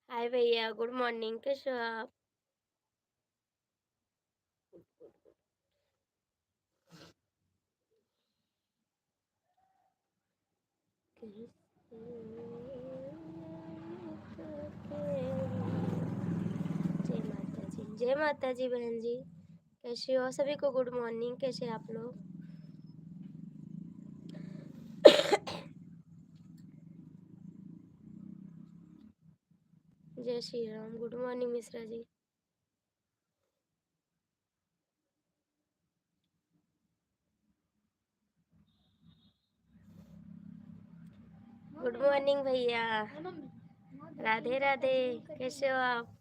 हाय भैया, good morning, कैसे हो आप? जय माता जी, जय माता जी बहन जी। कैसे हो? सभी को गुड मॉर्निंग, कैसे हैं आप लोग? जय Shri Ram, good morning Mishra ji. Good morning भैया, राधे राधे, कैसे हो आप?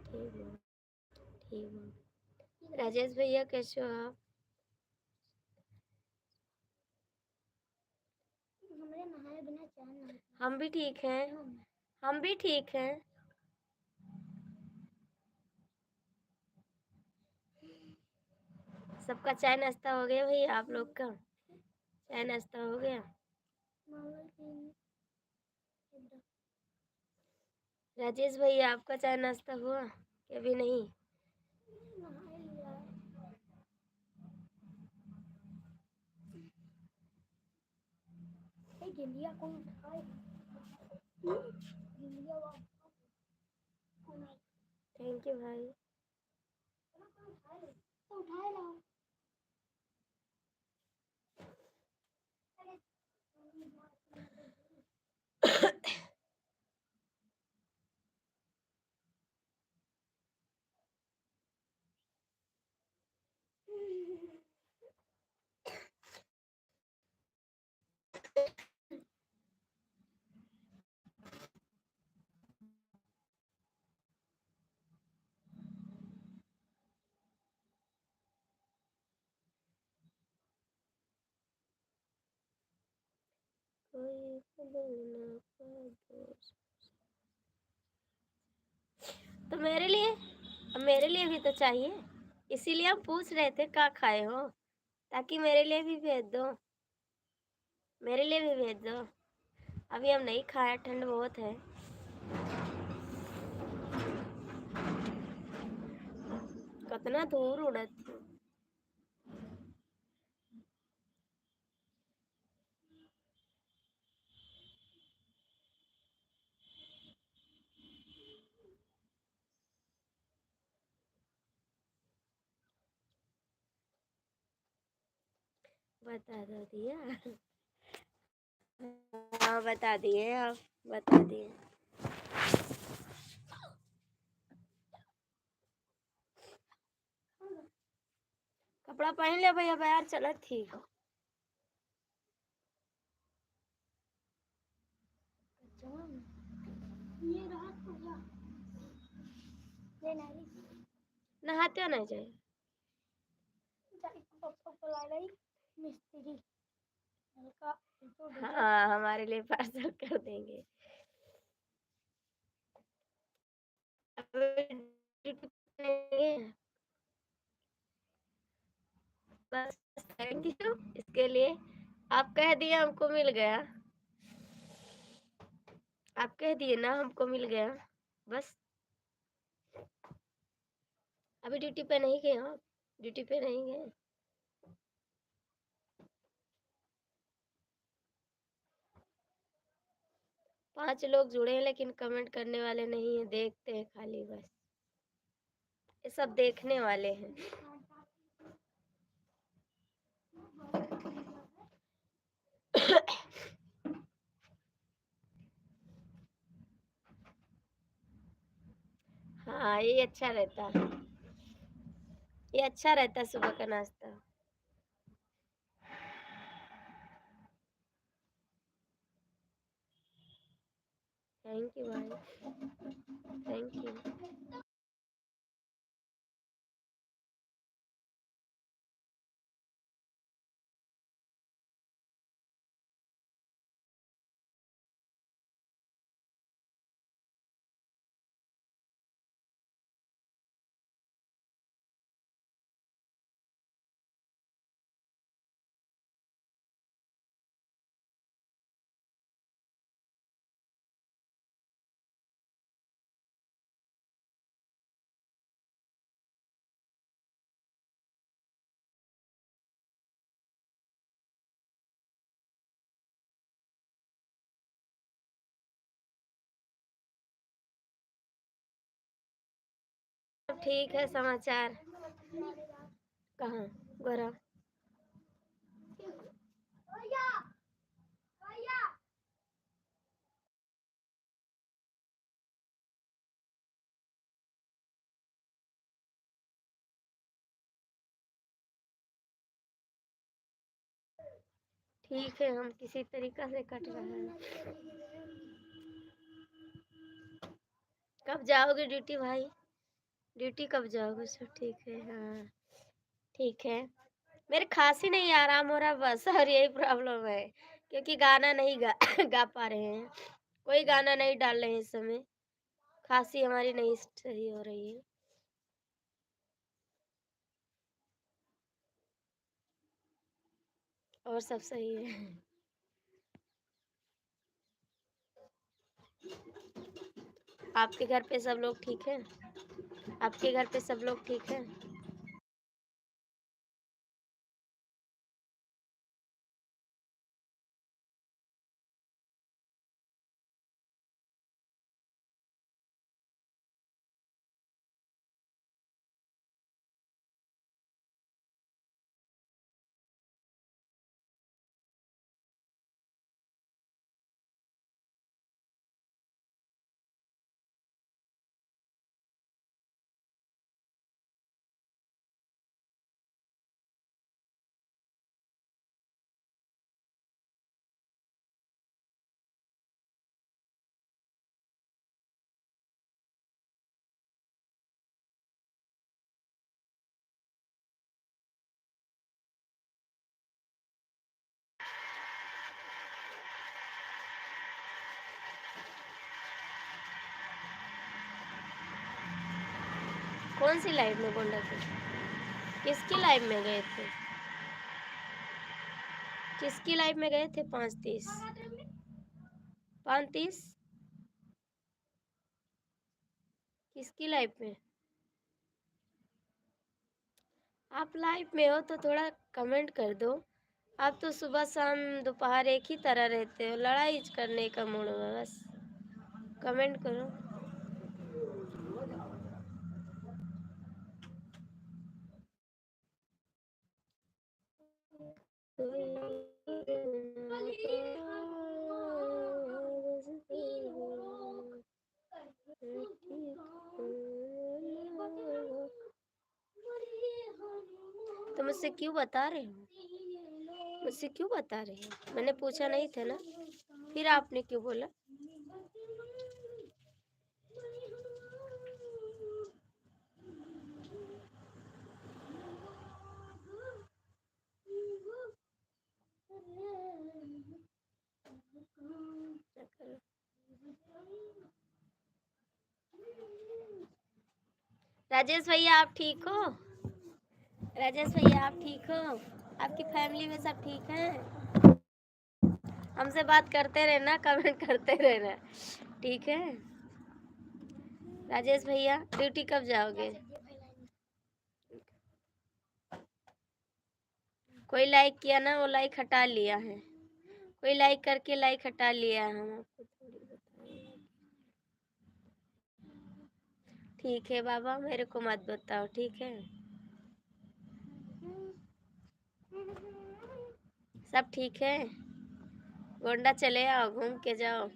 ठीक हो, ठीक हो। राजेश भैया कैसे हो आप? हम भी ठीक हैं, हम भी ठीक हैं। सबका चाय नाश्ता हो गया भैया? आप लोग का चाय नाश्ता हो गया? राजेश भैया आपका चाय नाश्ता हुआ कि अभी नहीं? थैंक यू भाई। कोई बदलना का दोस्त तो मेरे लिए, अब मेरे लिए भी तो चाहिए, इसीलिए हम पूछ रहे थे क्या खाए हो, ताकि मेरे लिए भी भेज दो, मेरे लिए भी भेज दो। अभी हम नहीं खाया, ठंड बहुत है। कितना दूर उड़त थी। बता दो दिया। हाँ बता दिए आप, बता दिए। कपड़ा पहन ले भैया, बाहर चलत थी। नहाते हो नहीं जाए? हाँ हमारे लिए पार्सल कर देंगे। बस थैंक यू इसके लिए। आप कह दिए हमको मिल गया, आप कह दिए ना हमको मिल गया, बस। अभी ड्यूटी पे नहीं गए हो? ड्यूटी पे नहीं गए? 5 लोग जुड़े हैं लेकिन कमेंट करने वाले नहीं है, देखते हैं खाली बस। ये सब देखने वाले हैं। हाँ ये अच्छा रहता है, ये अच्छा रहता है सुबह का नाश्ता। थैंक यू भाई, थैंक यू। ठीक है समाचार। कहाँ गोरा? ठीक है, हम किसी तरीका से कट रहा है। कब जाओगे ड्यूटी भाई? ड्यूटी कब जाओगे? सब ठीक है? हाँ ठीक है। मेरे खांसी नहीं आराम हो रहा बस, और यही प्रॉब्लम है, क्योंकि गाना नहीं गा गा पा रहे हैं, कोई गाना नहीं डाल रहे हैं इस समय। खांसी हमारी नहीं सही हो रही है। और सब सही है। आपके घर पे सब लोग ठीक हैं? आपके घर पे सब लोग ठीक हैं? कौन सी लाइव में गोंडा के? किसकी लाइव में गए थे? किसकी लाइव में गए थे? 5:30? 5:30? किसकी लाइव में? आप लाइव में हो तो थोड़ा कमेंट कर दो। आप तो सुबह शाम दोपहर एक ही तरह रहते हो, लड़ाई करने का मूड में बस। कमेंट करो। तो मुझसे क्यों बता रहे हो? मुझसे क्यों बता रहे हो? मैंने पूछा नहीं था ना, फिर आपने क्यों बोला? राजेश भैया आप ठीक हो? राजेश भैया आप ठीक हो? आपकी फैमिली में सब ठीक है? हमसे बात करते रहना, कमेंट करते रहना, ठीक है? राजेश भैया ड्यूटी कब जाओगे? कोई लाइक किया ना, वो लाइक हटा लिया है। कोई लाइक करके लाइक हटा लिया है। हम आपको थोड़ी बताएंगे। ठीक है बाबा, मेरे को मत बताओ, ठीक है? सब ठीक है? गोंडा चले आओ, घूम के जाओ।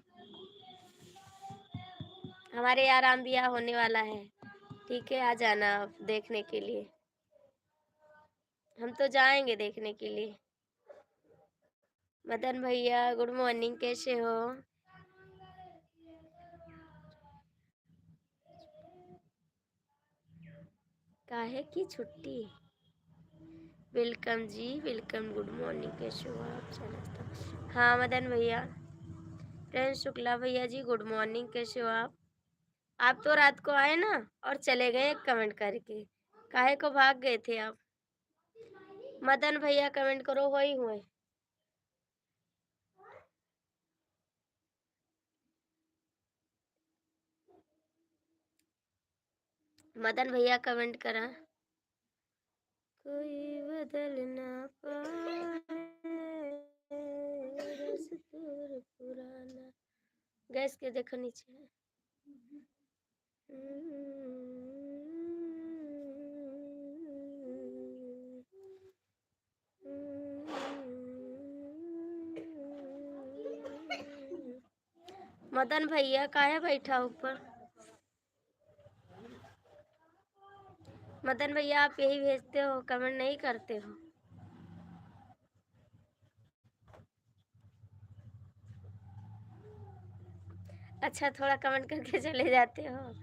हमारे यहाँ राम ब्याह होने वाला है, ठीक है? आ जाना आप देखने के लिए। हम तो जाएंगे देखने के लिए। मदन भैया गुड मॉर्निंग, कैसे हो? काहे की छुट्टी? वेलकम जी, वेलकम, गुड मॉर्निंग, कैसे हो आप? चलो। हाँ मदन भैया। प्रिंस शुक्ला भैया जी गुड मॉर्निंग, कैसे हो आप? आप तो रात को आए ना और चले गए कमेंट करके, काहे को भाग गए थे आप? मदन भैया कमेंट करो, हो ही हुए। मदन भैया कमेंट करा। कोई बदल ना पाए दस्तूर पुराना। गैस के देखो नीचे। मदन भैया काहे बैठा ऊपर? मदन भैया आप यही भेजते हो, कमेंट नहीं करते हो। अच्छा, थोड़ा कमेंट करके चले जाते हो।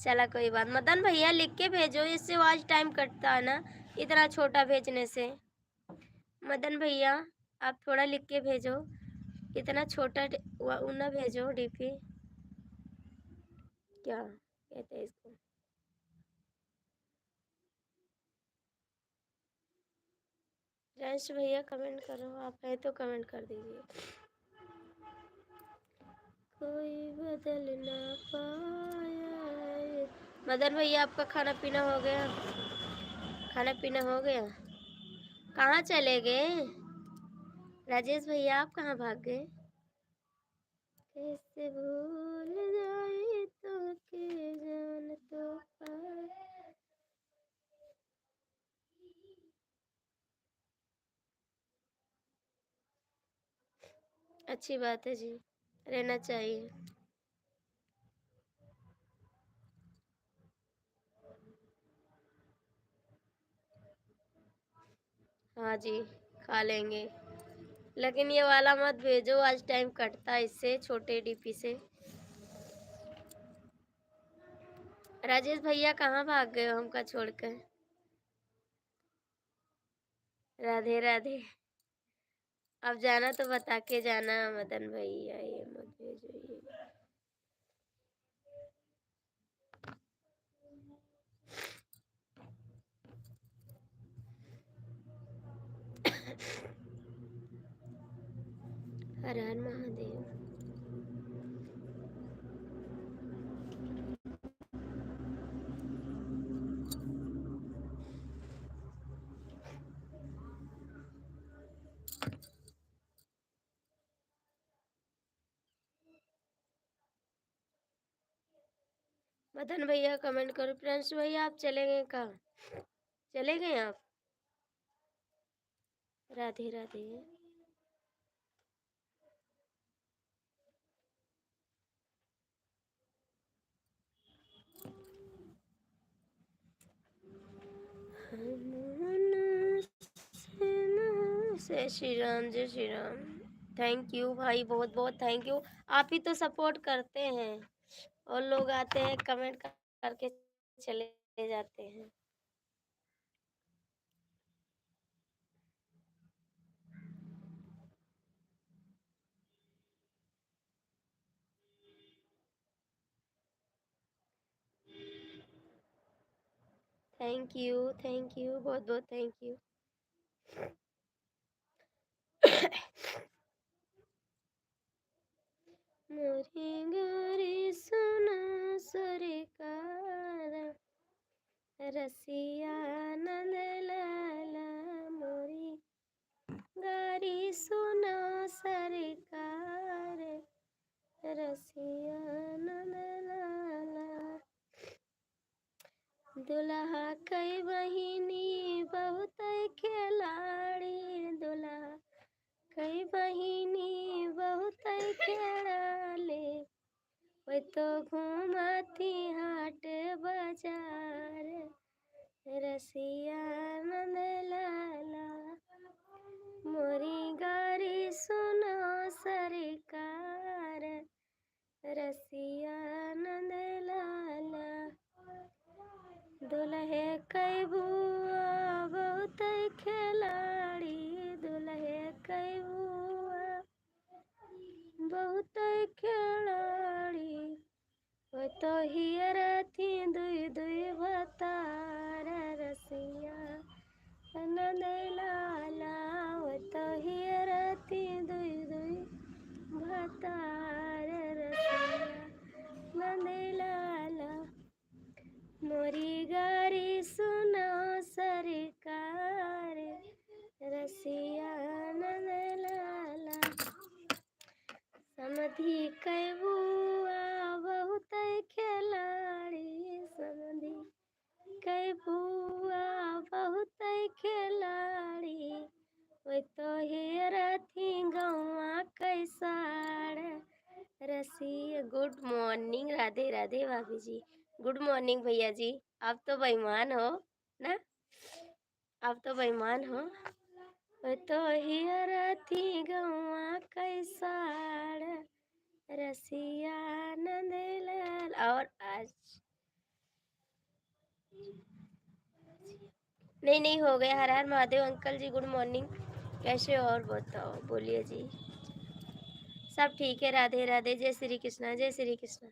चला कोई बात। मदन भैया लिख के भेजो, इससे वॉच टाइम कटता है ना इतना छोटा भेजने से। मदन भैया आप थोड़ा लिख के भेजो, इतना छोटा ना भेजो डीपी। क्या कहते हैं इसको? जयेश भैया कमेंट करो, आप है तो कमेंट कर दीजिए। कोई बदल ना पाया। मदन भैया आपका खाना पीना हो गया? खाना पीना हो गया? कहाँ चले गए? राजेश भैया आप कहाँ भाग गए? कैसे भूल जाए तो के जान तो पाए। अच्छी बात है जी, रहना चाहिए। हाँ जी, खा लेंगे, लेकिन ये वाला मत भेजो, आज टाइम कटता है इससे, छोटे डीपी से। राजेश भैया कहाँ भाग गए हो हमका छोड़कर? राधे राधे। अब जाना तो बता के जाना मदन भैया, ये मत भेजो ये। हर हर महादेव। मदन भैया कमेंट करो। प्रिंस भैया आप चले गए कहाँ? चले गए आप? राधे राधे। जय श्री राम, जय श्री राम। थैंक यू भाई, बहुत बहुत थैंक यू। आप ही तो सपोर्ट करते हैं और लोग आते हैं कमेंट करके चले जाते हैं। थैंक यू, बहुत बहुत थैंक यू। मोरी गारी सुना सरकार, रसिया नंद लाला। मोरी गारी सुना सरकार, रसिया नंद लाला। दुल्हा कई बहिनी बहुत खिलाड़ी, दुल्हा कई बहिनी बहुत खेलाले। वही तो घूमती हाट बाजार, रसिया नंद लाला। मोरी गारी सुनो सरकार, रसिया नंद लाला। दुल्हे कई बुआ बहुत खिलाड़ी, दुल्हे कई बुआ बहुत खिलाड़ी। वो तो हियर थी दुई दुई भतार, रसिया नंद लाला। वो तो हियर थी दुई दुई भतार, रसिया नंद लाला। मोरी गारी सुनो सरकार, रसिया नंद लाला। समधी कई बुआ बहुत खिलाड़ी, समधी कई बुआ बहुत खिलाड़ी। वो तो हेर थी गौआ कैसाड़, रसिया गुड मॉर्निंग, राधे राधे भाभी जी। गुड मॉर्निंग भैया जी। आप तो बेईमान हो ना, आप तो बेईमान हो। तो हियर थी गौआ कैसाड़, रसिया नंदलाल। और आज नहीं नहीं हो गया। हर हर महादेव अंकल जी, गुड मॉर्निंग। कैसे हो और बताओ, बोलिए जी। सब ठीक है, राधे राधे, जय श्री कृष्णा, जय श्री कृष्णा।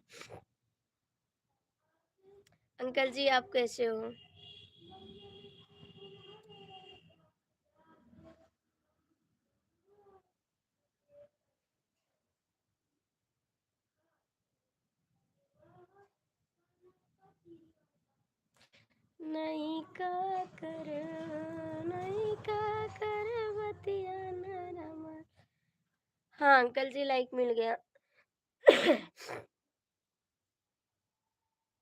अंकल जी आप कैसे हो? नहीं का कर, नहीं का कर बतिया नरमा। हाँ अंकल जी, लाइक मिल गया।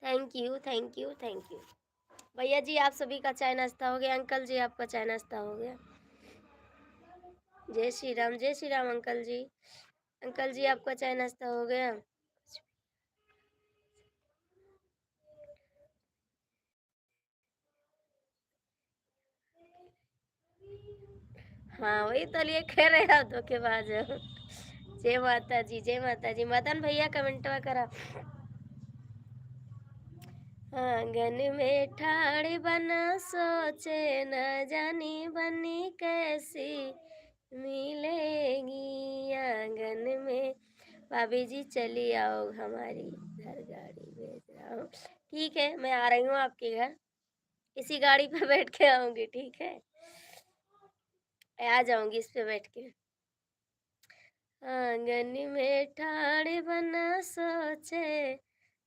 Thank you thank you thank you. भैया जी आप सभी का चाय नाश्ता हो गया? अंकल जी आपका चाय नाश्ता हो गया? जय श्री राम, जय श्री राम अंकल जी। अंकल जी आपका चाय नाश्ता हो गया? हाँ वही तो लिए कह रहे हो धोखेबाज हो। जय माता जी, जय माता जी। मदन भैया कमेंटवा करा। आंगन में ठाड़ बना सोचे, न जानी बनी कैसी मिलेगी आंगन में। भाभी जी चली आओ हमारी घर, गाड़ी भेज रहा हूँ। ठीक है मैं आ रही हूँ आपके घर, इसी गाड़ी पे बैठ के आऊंगी, ठीक है? आ जाऊंगी इस पे बैठ के। आंगन में ठाड़ बना सोचे,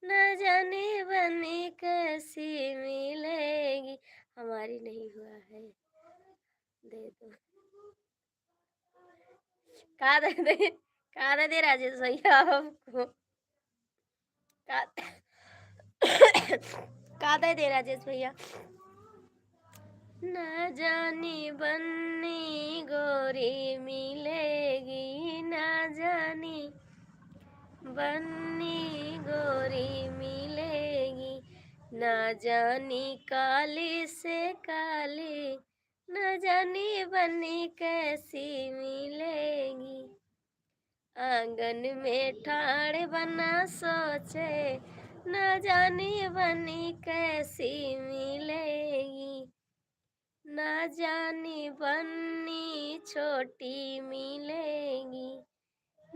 न जाने बनी कैसी मिलेगी। हमारी नहीं हुआ है, दे दो। कहा दे दे राजेश भैया आपको। कहा दे राजेश भैया। न जानी बन्नी गोरी मिलेगी, न जानी बन्नी गोरी मिलेगी, न जानी काली से काली, न जानी बन्नी कैसी मिलेगी। आंगन में ठाड़ बना सोचे, न जानी बनी कैसी मिलेगी, न जानी बन्नी छोटी मिलेगी,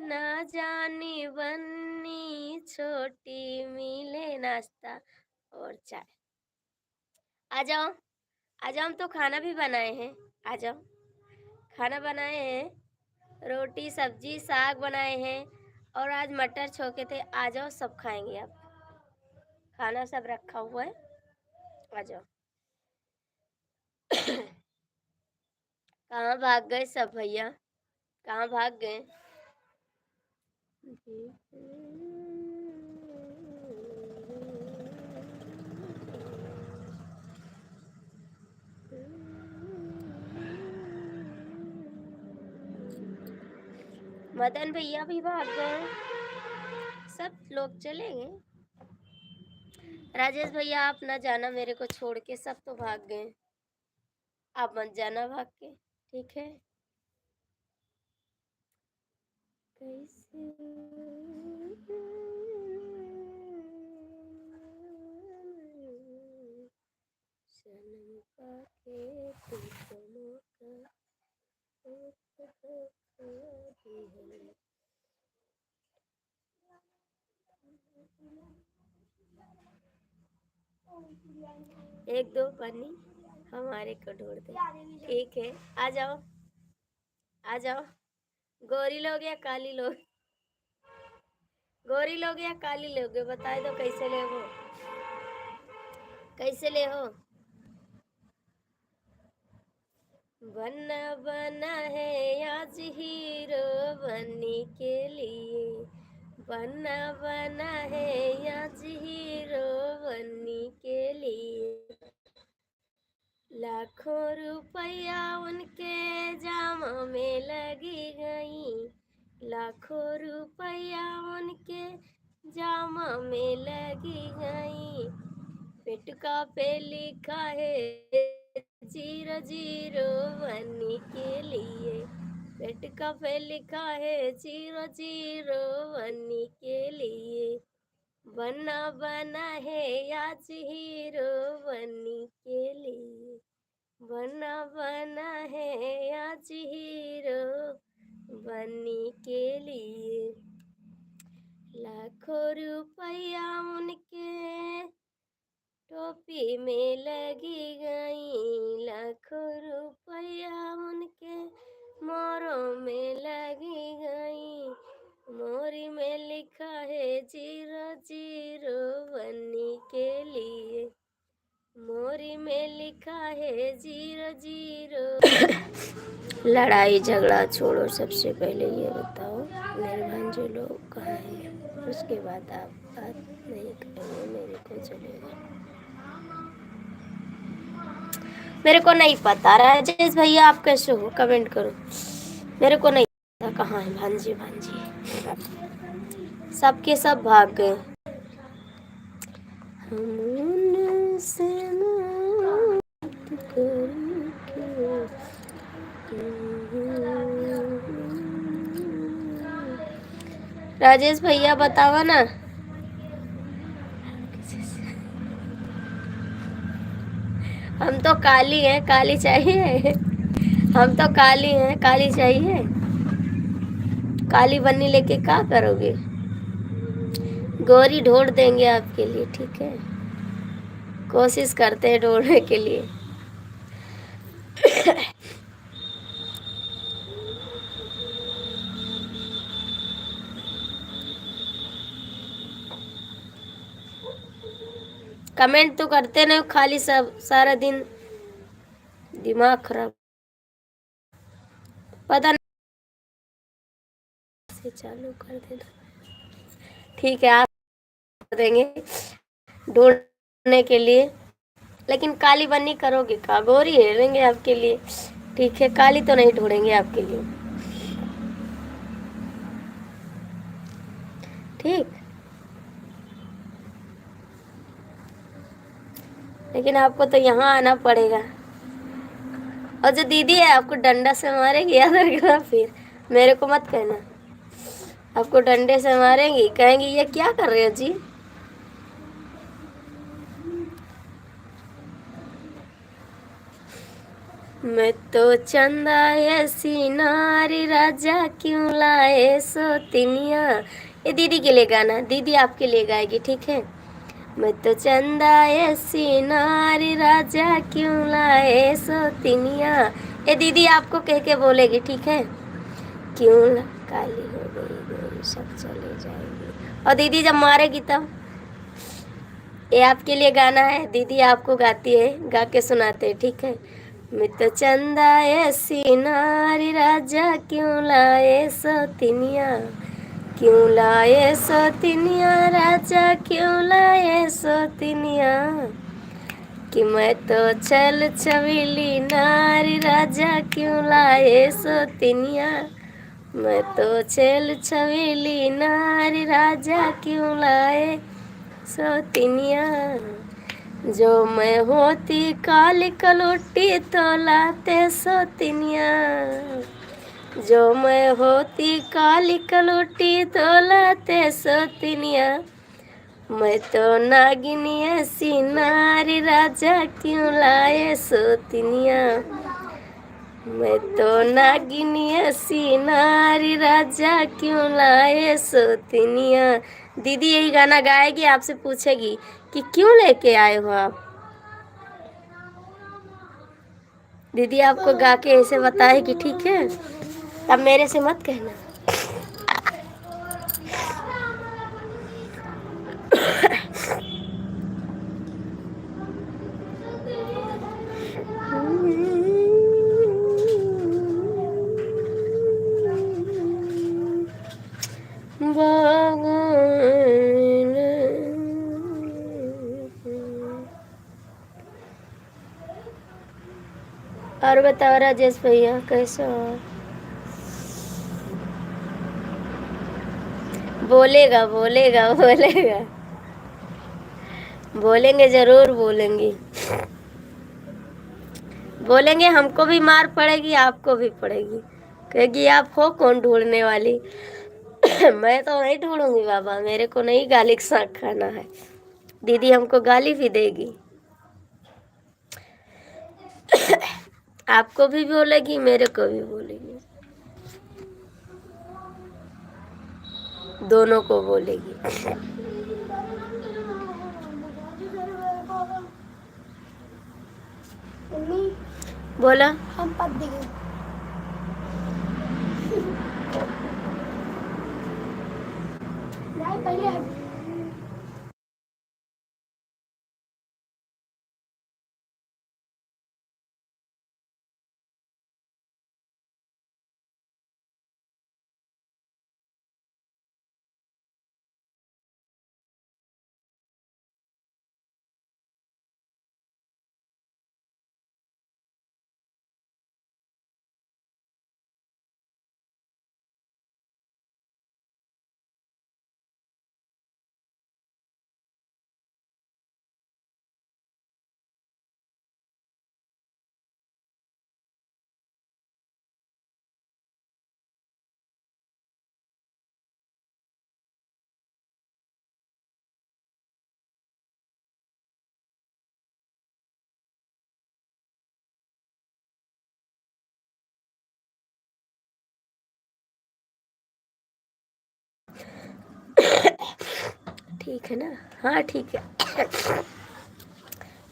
न जानी बन्नी छोटी मिले। नाश्ता और चाय। आ जाओ, आ जाओ, हम तो खाना भी बनाए हैं। आ जाओ, खाना बनाए हैं, रोटी सब्जी साग बनाए हैं, और आज मटर छोके थे। आ जाओ, सब खाएंगे आप, खाना सब रखा हुआ है, आ जाओ। कहाँ भाग गए सब भैया, कहाँ भाग गए? मदन भैया भी भाग गए, सब लोग चले गए। राजेश भैया आप ना जाना मेरे को छोड़ के, सब तो भाग गए। आप मत जाना भाग के, ठीक है? कैसे सनम पाके तुझको एक दो पानी हमारे को ढूंढ दे, ठीक है? आ जाओ, आ जाओ। गोरी लोग या काली लोग, गोरी लोग या काली लोग, बता दो कैसे ले हो, कैसे ले हो? बनना बना है आज हीरो बनने के लिए, बनना बना है आज हीरो बनने के लिए। लाखों रुपया उनके जाम में लगी गई, लाखों रुपया उनके जामा में लगी गई, पेटका पे लिखा है 001 के लिए, पेटका पे लिखा है 001 के लिए, बना बना है आज हीरो बनी के लिए, बना बना है आज हीरो बनी के लिए, लाखों रुपया उनके टोपी में लगी गई, लाखों रुपया उनके मोरों में लगी गई, मोरी में लिखा है 001 के लिए, मोरी में लिखा है 00। लड़ाई झगड़ा छोड़ो, सबसे पहले ये बताओ मेरे भांजे लोग कहाँ हैं, उसके बाद आप बात नहीं करेंगे मेरे को चलेगा। मेरे को नहीं पता राजेश भैया आप कैसे हो, कमेंट करो, मेरे को नहीं पता कहाँ है भांजी भांजी, सबके सब भाग गए। हम उनसे बात करके राजेश भैया बतावा ना, हम तो काली हैं, काली चाहिए, हम तो काली हैं, काली चाहिए, काली बन्नी लेके क्या करोगे, गोरी ढूंढ देंगे आपके लिए, ठीक है, कोशिश करते हैं ढूंढने के लिए। कमेंट तो करते नहीं, खाली सब सारा दिन दिमाग खराब, पता नहीं से चालू कर देना, ठीक है आप कर देंगे ढूंढने के लिए, लेकिन काली बन्नी करोगे का, गोरी हेलेंगे आपके लिए, ठीक है, काली तो नहीं ढूंढेंगे आपके लिए, ठीक, लेकिन आपको तो यहाँ आना पड़ेगा, और जो दीदी है आपको डंडा से मारेगी, याद रखना, फिर मेरे को मत कहना, आपको डंडे से मारेंगी, कहेंगी ये क्या कर रहे हो जी। मैं तो चंदा ऐसी नारी राजा क्यों लाए सोतिनिया, ये दीदी के लिए गाना, दीदी आपके लिए गाएगी, ठीक है। मैं तो चंदा ऐसी नारी राजा क्यों लाए सोतिनिया, ये दीदी आपको कह के बोलेगी, ठीक है। क्यों काली हो गई गोरी सब चले जाएगी, और दीदी जब मारेगी तब, ये आपके लिए गाना है, दीदी आपको गाती है, गा के सुनाते हैं, ठीक है। मैं तो चंदा ऐसी नारी राजा क्यों लाए सोतिनिया, क्यों लाए सोतिनिया राजा क्यों लाए सोतिनिया, कि मैं तो छल छबीली नारी राजा क्यों लाए सोतिनिया, मैं तो छल छबीली नारी राजा क्यों लाए सोतिनिया, जो मैं होती काली कलोटी तो लाते सोतिनिया, जो मैं होती काली कलोटी तो लाते सोतिनिया, मैं तो नागिनी ऐसी नारी राजा क्यों लाए सोतिनिया, मैं तो नागिनी ऐसी नारी राजा क्यों लाए सोतिनिया। दीदी यही गाना गाएगी, आपसे पूछेगी कि क्यों लेके आए हो आप, दीदी आपको गा के ऐसे बताएगी, ठीक है, तब मेरे से मत कहना। और बताओ राजेश भैया कैसे हो, बोलेगा बोलेगा बोलेगा, बोलेंगे जरूर बोलेंगे। बोलेंगे हमको भी मार पड़ेगी, आपको भी पड़ेगी, क्योंकि आप हो कौन ढूंढने वाली। मैं तो नहीं ढूंढूंगी बाबा, मेरे को नहीं गाली का साग खाना है। दीदी हमको गाली भी देगी। आपको भी बोलेगी, मेरे को भी बोलेगी, दोनों को बोलेगी। बोला हम पद देंगे। पहले ठीक है ना? हाँ ठीक है।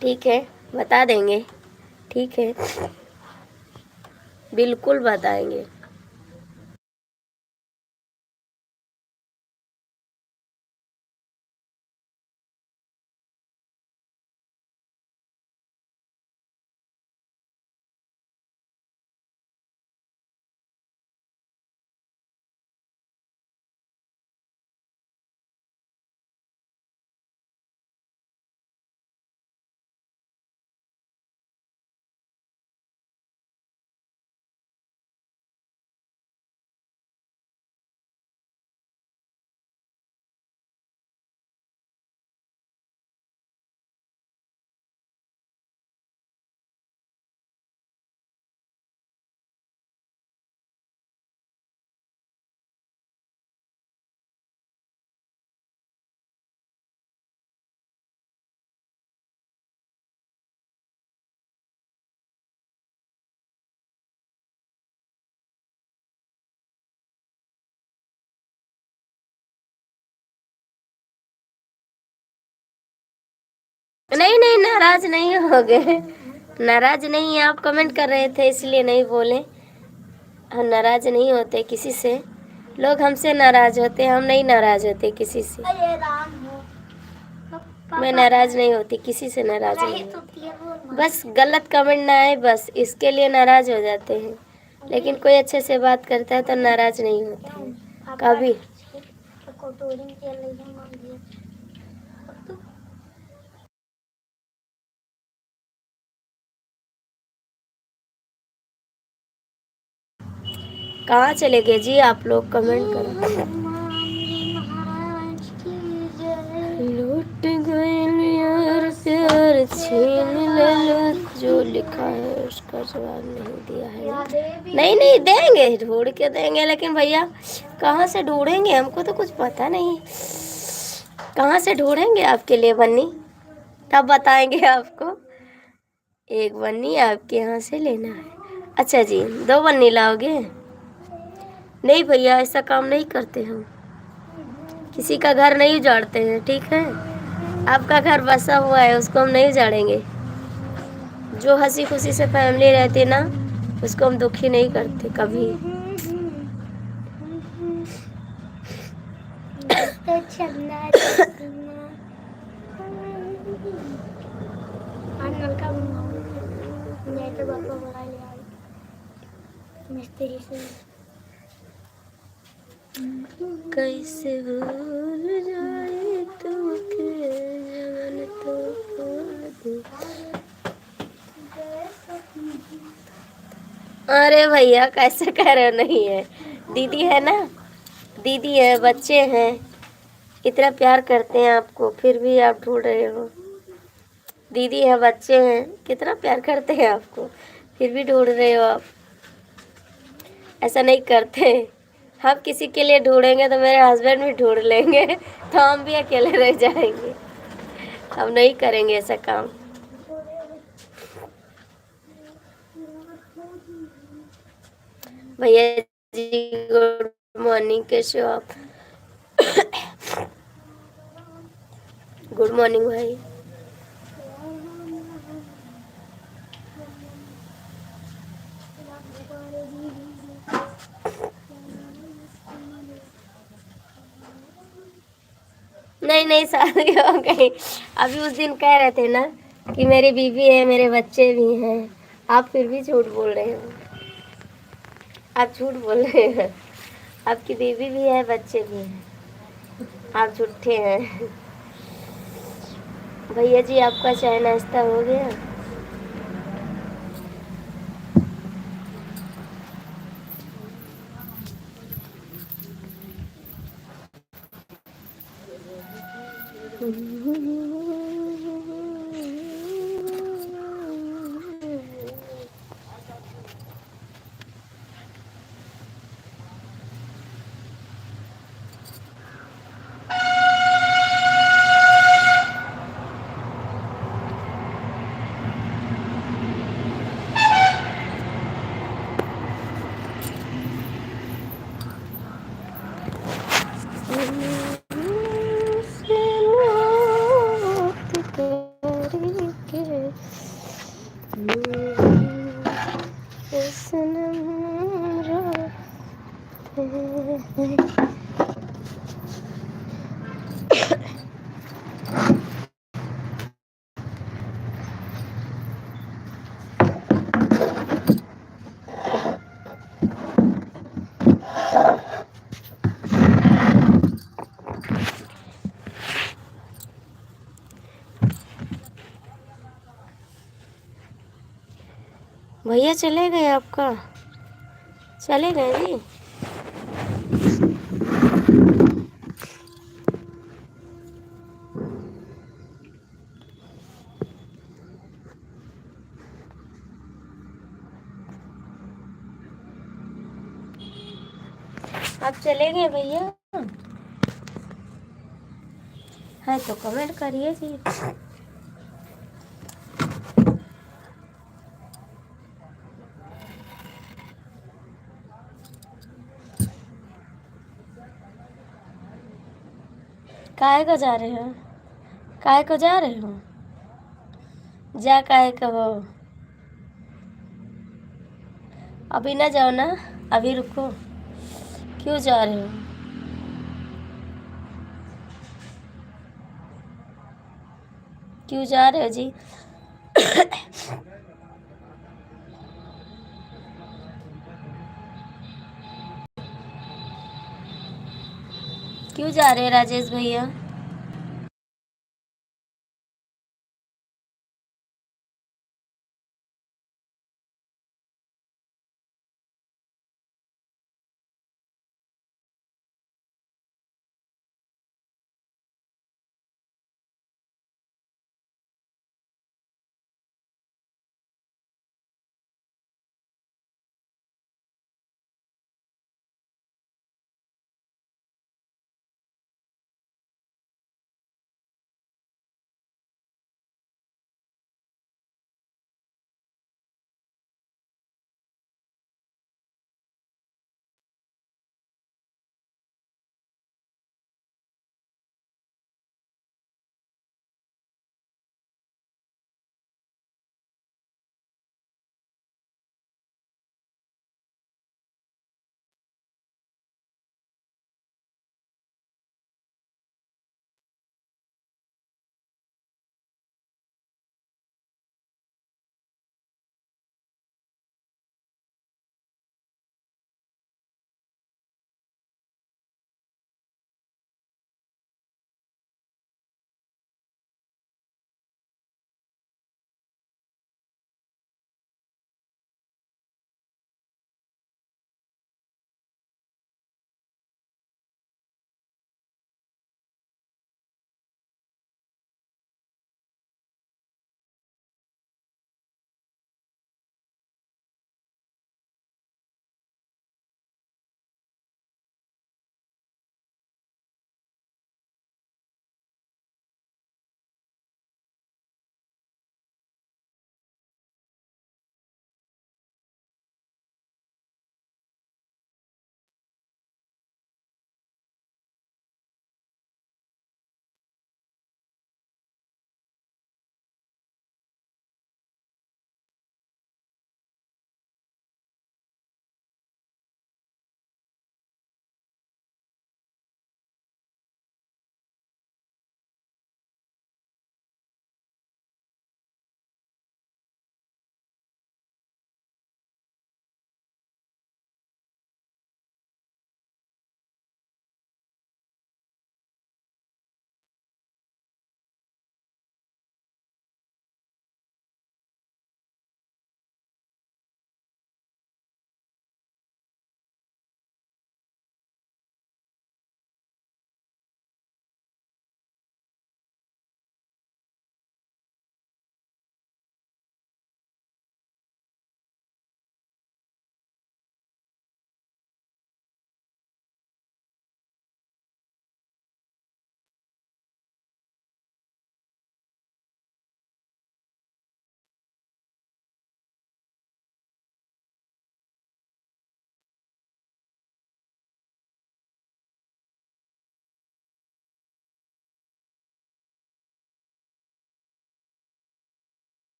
ठीक है, बता देंगे। ठीक है, बिल्कुल बताएंगे। नहीं नहीं, नाराज नहीं हो गए, नाराज नहीं। आप कमेंट कर रहे थे इसलिए नहीं बोले। हम नाराज नहीं होते किसी से, लोग हमसे नाराज होते, हम नहीं नाराज होते किसी से। मैं नाराज नहीं होती, किसी से नाराज नहीं होती। बस गलत कमेंट ना आए, बस इसके लिए नाराज हो जाते हैं। लेकिन कोई अच्छे से बात करता है तो नाराज नहीं होते हैं कभी। कहाँ चले गए जी आप लोग? कमेंट करो। लूट गए यार प्यार छीन ले, जो लिखा है उसका जवाब नहीं दिया है। नहीं नहीं देंगे, ढूंढ के देंगे, लेकिन भैया कहाँ से ढूंढेंगे? हमको तो कुछ पता नहीं। कहाँ से ढूंढेंगे आपके लिए बन्नी? तब बताएंगे आपको। एक बन्नी आपके यहाँ से लेना है। अच्छा जी, 2 बन्नी लाओगे? नहीं भैया, ऐसा काम नहीं करते हम, किसी का घर नहीं उजाड़ते हैं। ठीक है, आपका घर बसा हुआ है, उसको हम नहीं उजाड़ेंगे। जो हंसी खुशी से फैमिली रहती ना, उसको हम दुखी नहीं करते कभी। कैसे भूल जाए तुमके जवन तो अरे भैया कैसे कह रहे हो? नहीं है, दीदी है ना, दीदी है, बच्चे हैं, इतना प्यार करते हैं आपको, फिर भी आप ढूंढ रहे हो। दीदी है, बच्चे हैं, कितना प्यार करते हैं आपको, फिर भी ढूंढ रहे हो आप। ऐसा नहीं करते। हम किसी के लिए ढूंढेंगे तो मेरे हस्बैंड भी ढूंढ लेंगे, तो हम भी अकेले रह जाएंगे। हम नहीं करेंगे ऐसा काम। भैया जी गुड मॉर्निंग, कैसे हो आप? गुड मॉर्निंग भाई। नहीं नहीं, शादी हो गई। अभी उस दिन कह रहे थे ना कि मेरी बीवी है, मेरे बच्चे भी हैं। आप फिर भी झूठ बोल रहे हो। आप झूठ बोल रहे हैं। आपकी बीवी भी है, बच्चे भी हैं। आप झूठे हैं। भैया जी आपका चाय नाश्ता हो गया? भैया चले गए आपका? चले गए जी? आप चले गए भैया? है तो कमेंट करिए जी। काहे को जा रहे हो? काहे को जा रहे हो? जा काहे को हो? अभी ना जाओ ना, अभी रुको। क्यों जा रहे हो? क्यों जा रहे हो जी? क्यों जा रहे हैं राजेश भैया?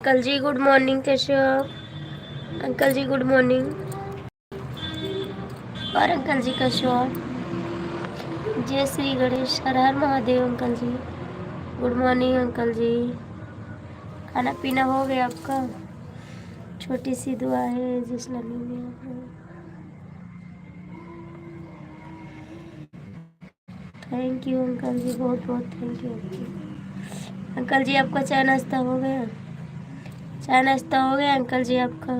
अंकल जी गुड मॉर्निंग, कैसे हो आप? अंकल जी गुड मॉर्निंग। और अंकल जी कैसे हो आप? जय श्री गणेश, हर हर महादेव। अंकल जी गुड मॉर्निंग। अंकल जी खाना पीना हो गया आपका? छोटी सी दुआ है जिस लम्हे में आप। थैंक यू अंकल जी, बहुत बहुत थैंक यू आपकी। अंकल जी आपका चाय नाश्ता हो गया? चाय नाश्ता हो गया अंकल जी आपका?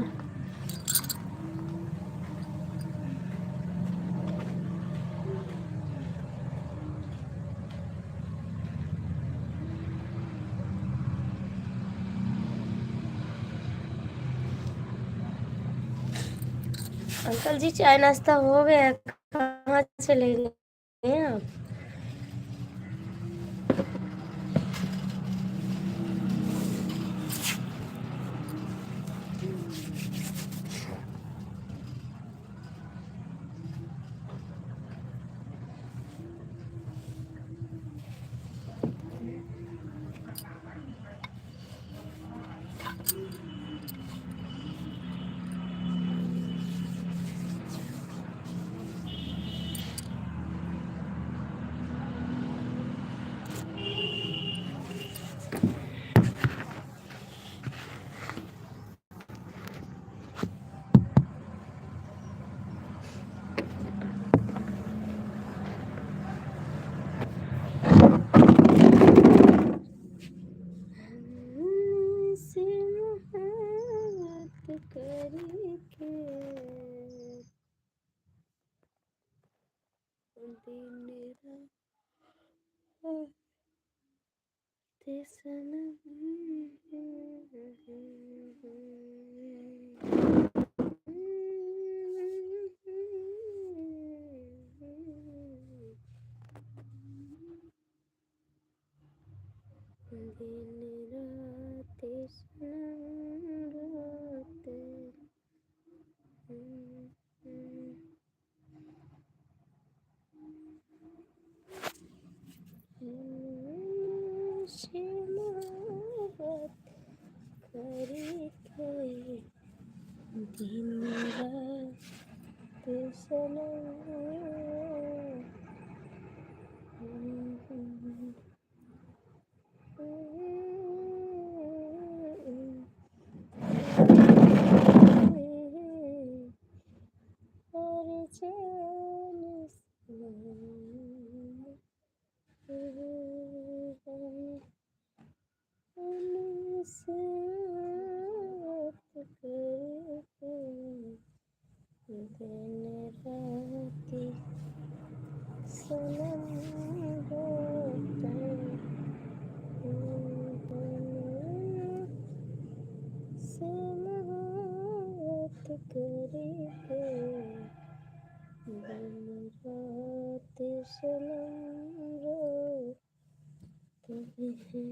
अंकल जी चाय नाश्ता हो गया? कहाँ चले गए आप? से मोहब्बत करके दिन रात सनम। दिन रात सनम रोते से मोहब्बत करके दिन रात सनम। और चैन से बात करके दिन रात सनम रोते से मोहब्बत करके दिन रात सनम रोते हैं।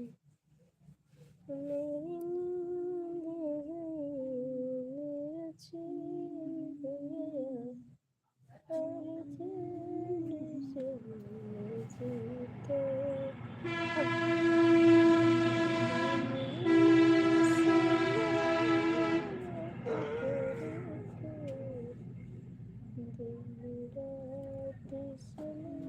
मेरी नींद गई, मेरा चैन गया, और चैन से जीते दिन रात सनम।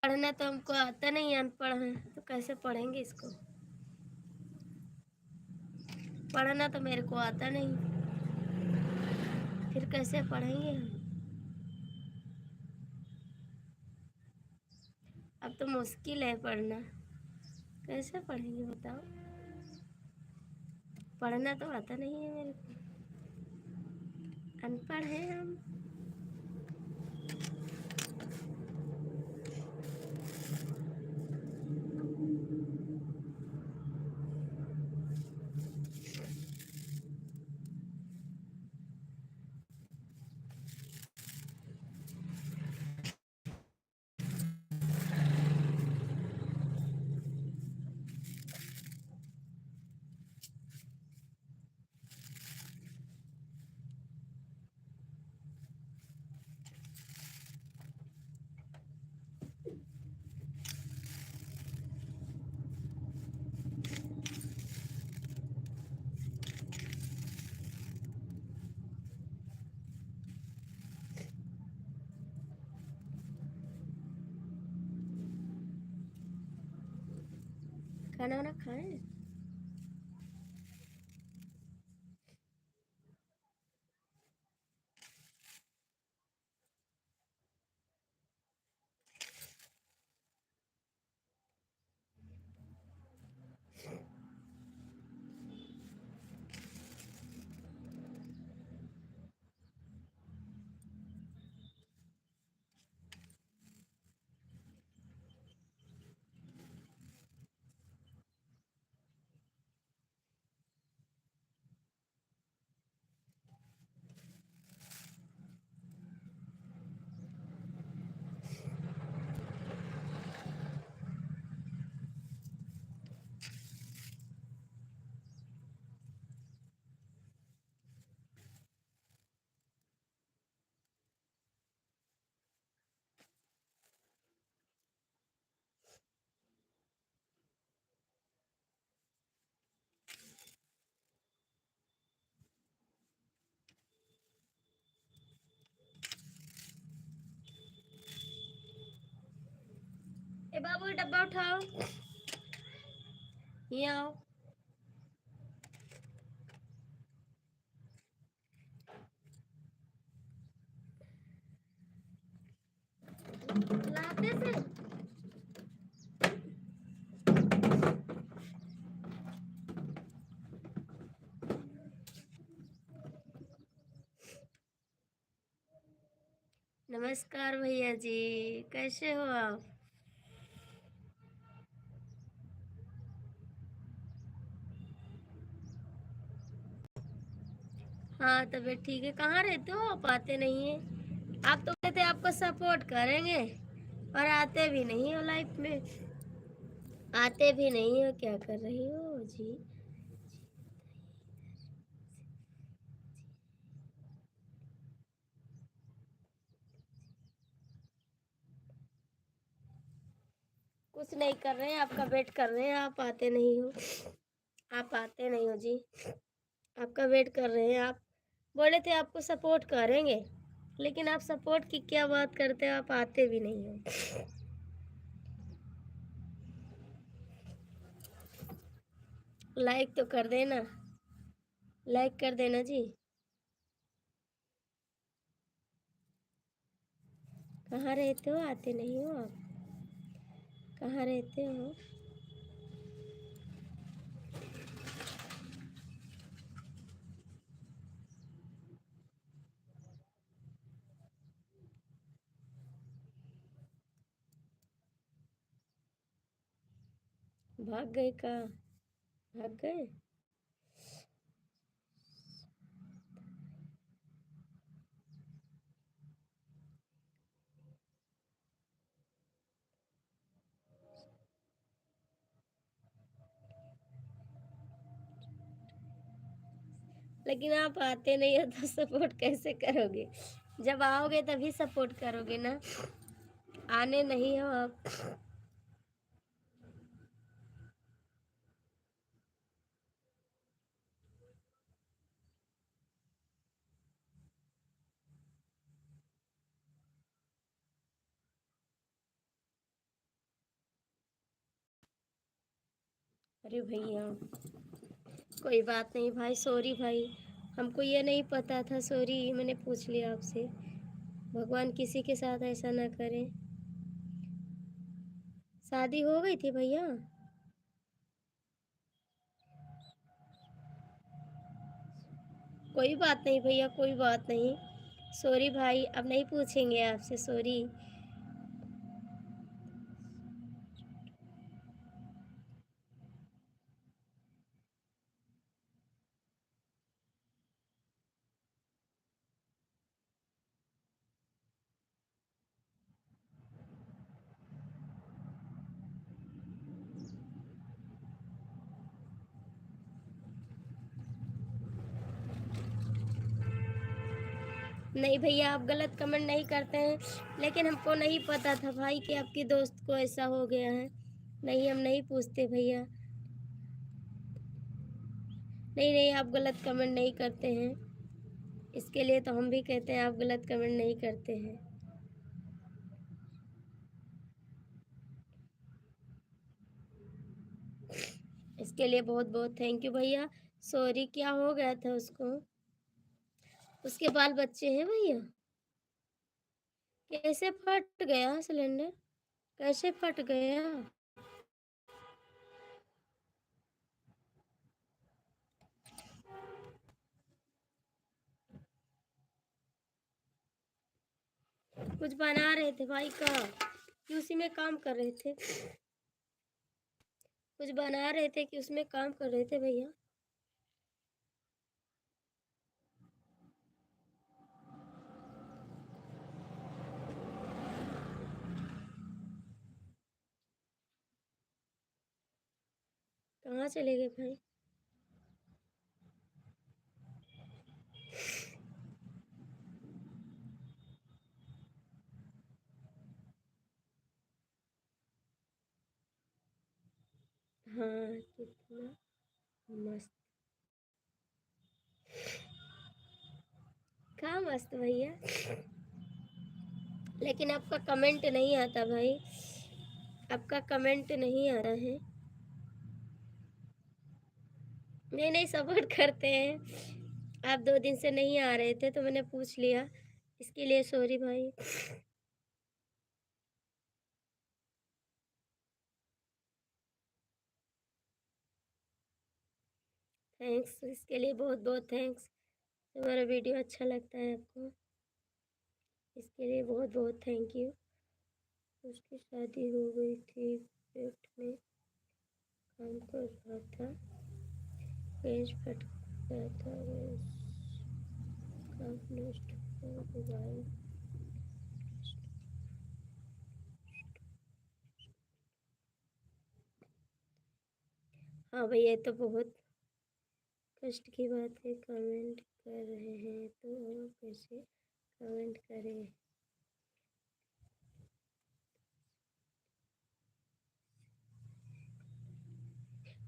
पढ़ना तो हमको आता नहीं, अनपढ़ हैं तो कैसे पढ़ेंगे इसको। पढ़ना तो मेरे को आता नहीं, फिर कैसे पढ़ेंगे हम। अब तो मुश्किल है पढ़ना, कैसे पढ़ेंगे बताओ। पढ़ना तो आता नहीं है मेरे को, अनपढ़ हैं हम। खाना वाना खाएं। ए बाबू ये डब्बा उठाओ, ये आओ। लाते से नमस्कार भैया जी, कैसे हो आप। हाँ तबीयत ठीक है। कहाँ रहते हो आप, आते नहीं है। आप तो कहते आपको सपोर्ट करेंगे और आते भी नहीं हो लाइफ में, आते भी नहीं हो। क्या कर रही हो जी। कुछ नहीं कर रहे हैं, आपका वेट कर रहे हैं, आप आते नहीं हो। आप आते नहीं हो जी, आपका वेट कर रहे हैं। आप बोले थे आपको सपोर्ट करेंगे, लेकिन आप सपोर्ट की क्या बात करते हो, आप आते भी नहीं हो। लाइक तो कर देना, लाइक कर देना जी। कहाँ रहते हो, आते नहीं हो आप, कहाँ रहते हो। भाग गए का, भाग गए। लेकिन आप आते नहीं हो तो सपोर्ट कैसे करोगे। जब आओगे तभी सपोर्ट करोगे ना, आने नहीं हो आप। अरे भैया कोई बात नहीं भाई, सॉरी भाई, हमको ये नहीं पता था, सॉरी, मैंने पूछ लिया आपसे। भगवान किसी के साथ ऐसा ना करे। शादी हो गई थी भैया? कोई बात नहीं भैया, कोई बात नहीं, सॉरी भाई, अब नहीं पूछेंगे आपसे, सॉरी। नहीं भैया, आप गलत कमेंट नहीं करते हैं, लेकिन हमको नहीं पता था भाई कि आपकी दोस्त को ऐसा हो गया है। नहीं, हम नहीं पूछते भैया। नहीं नहीं, आप गलत कमेंट नहीं करते हैं, इसके लिए तो हम भी कहते हैं आप गलत कमेंट नहीं करते हैं। इसके लिए बहुत बहुत थैंक यू भैया। सॉरी, क्या हो गया था उसको? उसके बाल बच्चे हैं भैया? कैसे फट गया सिलेंडर? कैसे फट गया? कुछ बना रहे थे भाई का, कि उसी में काम कर रहे थे? कुछ बना रहे थे कि उसमें काम कर रहे थे भैया? कहाँ चले गए भाई? हाँ, कितना मस्त। कहाँ मस्त भैया, लेकिन आपका कमेंट नहीं आता भाई, आपका कमेंट नहीं आ रहा है। नहीं नहीं, सपोर्ट करते हैं। आप 2 दिन से नहीं आ रहे थे तो मैंने पूछ लिया, इसके लिए सॉरी भाई। थैंक्स, इसके लिए बहुत बहुत थैंक्स। हमारा वीडियो अच्छा लगता है आपको, इसके लिए बहुत बहुत थैंक यू। उसकी शादी हो गई थी, पेट में काम कर रहा था, पेज फट गया था, काम नष्ट हो गया। हाँ भैया, ये तो बहुत कष्ट की बात है, कमेंट कर रहे हैं तो और कैसे कमेंट करें?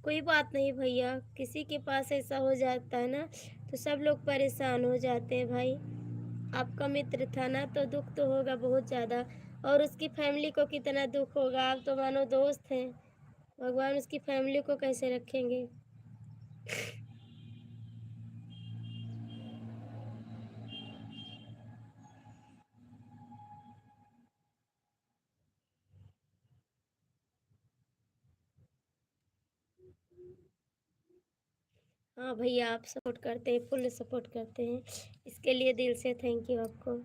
कोई बात नहीं भैया, किसी के पास ऐसा हो जाता है ना तो सब लोग परेशान हो जाते हैं भाई। आपका मित्र था ना तो दुख तो होगा बहुत ज़्यादा, और उसकी फैमिली को कितना दुख होगा, आप तो मानो दोस्त हैं। भगवान उसकी फैमिली को कैसे रखेंगे? हाँ भैया, आप सपोर्ट करते हैं, फुल सपोर्ट करते हैं, इसके लिए दिल से थैंक यू आपको।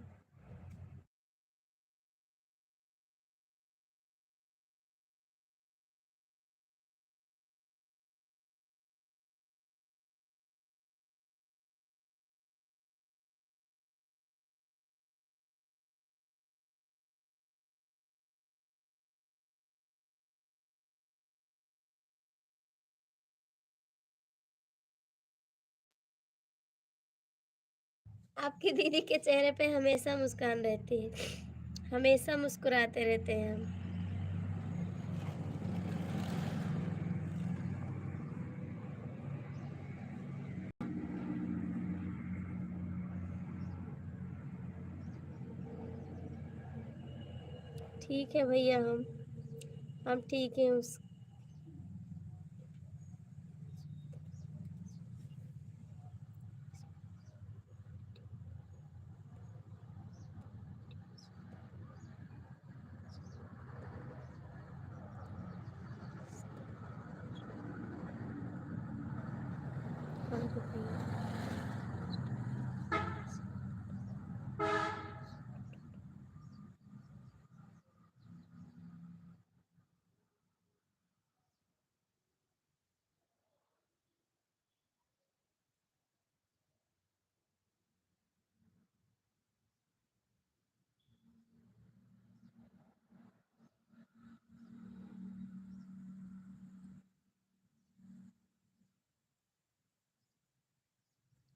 आपकी दीदी के चेहरे पे हमेशा मुस्कान रहती है, हमेशा मुस्कुराते रहते हैं हम। ठीक है भैया, हम ठीक हैं। दो भैया।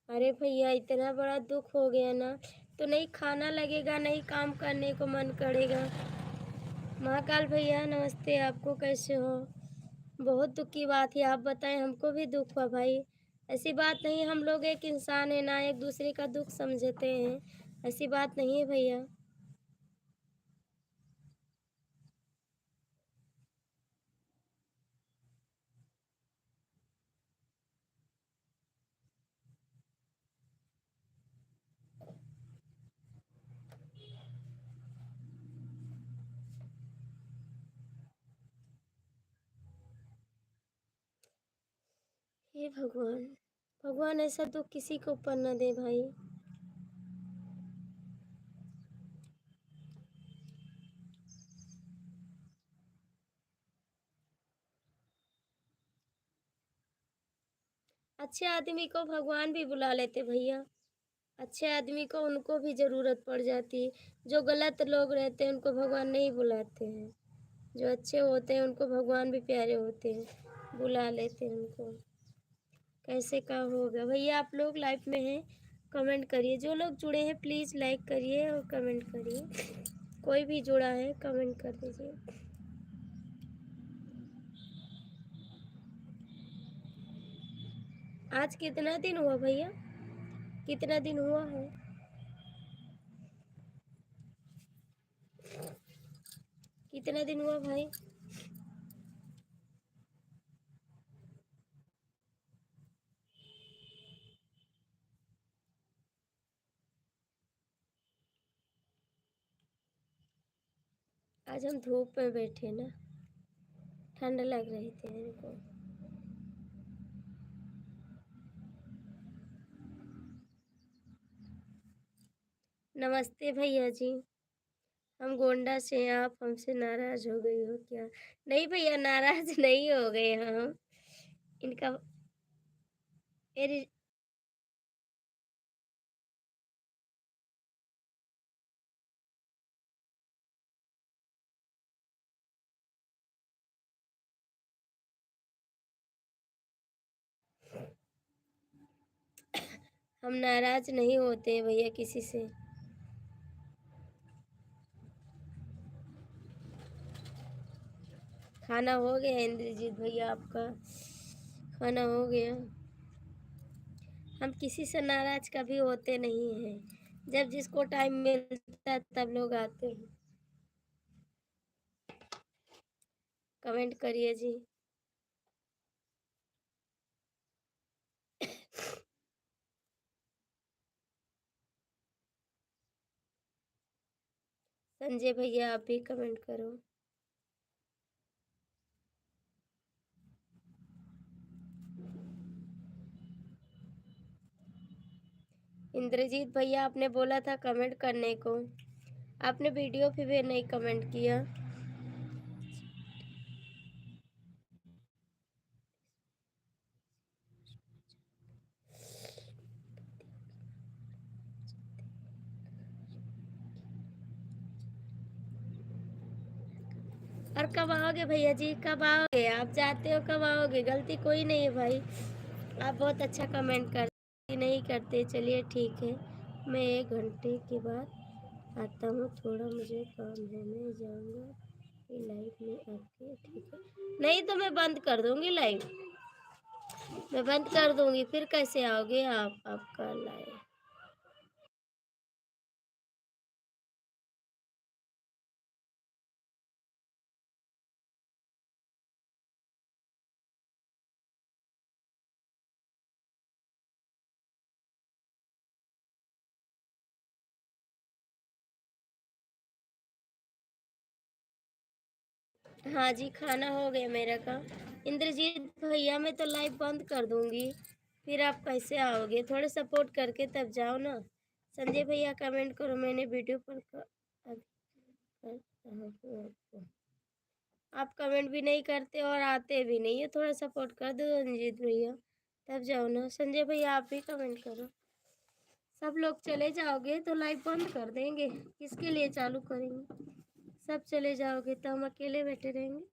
अरे भैया इतना बड़ा दुख हो गया ना, तो नहीं खाना लगेगा, नहीं काम करने को मन करेगा। महाकाल भैया नमस्ते, आपको कैसे हो? बहुत दुख की बात है, आप बताएं, हमको भी दुख हुआ भाई। ऐसी बात नहीं, हम लोग एक इंसान है ना, एक दूसरे का दुख समझते हैं, ऐसी बात नहीं है भैया। हे भगवान, भगवान ऐसा दुख किसी को ऊपर न दे भाई। अच्छे आदमी को भगवान भी बुला लेते भैया, अच्छे आदमी को उनको भी ज़रूरत पड़ जाती। जो गलत लोग रहते हैं उनको भगवान नहीं बुलाते हैं, जो अच्छे होते हैं उनको भगवान भी प्यारे होते हैं, बुला लेते हैं उनको। कैसे का होगा भैया? आप लोग लाइफ में हैं, कमेंट करिए। जो लोग जुड़े हैं प्लीज़ लाइक करिए और कमेंट करिए। कोई भी जुड़ा है कमेंट कर दीजिए। आज कितना दिन हुआ भैया? कितना दिन हुआ है? कितना दिन हुआ भाई? आज हम धूप में बैठे ना, ठंड लग रही थी मेरे को। नमस्ते भैया जी, हम गोंडा से हैं, आप हमसे नाराज हो गई हो क्या? नहीं भैया, नाराज नहीं हो गए हम। इनका मेरी हम नाराज नहीं होते भैया किसी से। खाना हो गया इंद्रजीत भैया आपका? खाना हो गया? हम किसी से नाराज कभी होते नहीं हैं, जब जिसको टाइम मिलता है तब लोग आते हैं। कमेंट करिए जी। संजय भैया आप भी कमेंट करो। इंद्रजीत भैया आपने बोला था कमेंट करने को, आपने वीडियो पे भी नहीं कमेंट किया। और कब आओगे भैया जी, कब आओगे? आप जाते हो कब आओगे? गलती कोई नहीं है भाई, आप बहुत अच्छा कमेंट करते नहीं करते। चलिए ठीक है, मैं 1 घंटे के बाद आता हूँ, थोड़ा मुझे काम है, मैं जाऊँगा लाइव में आपके, ठीक है? नहीं तो मैं बंद कर दूँगी लाइव, मैं बंद कर दूँगी, फिर कैसे आओगे आप कल आए। हाँ जी, खाना हो गया मेरा का। इंद्रजीत भैया मैं तो लाइव बंद कर दूँगी, फिर आप कैसे आओगे? थोड़ा सपोर्ट करके तब जाओ ना। संजय भैया कमेंट करो, मैंने वीडियो पर आप कमेंट भी नहीं करते और आते भी नहीं है। थोड़ा सपोर्ट कर दो रंजीत भैया, तब जाओ ना। संजय भैया आप भी कमेंट करो। सब लोग चले जाओगे तो लाइव बंद कर देंगे, किसके लिए चालू करेंगे? सब चले जाओगे तो हम अकेले बैठे रहेंगे।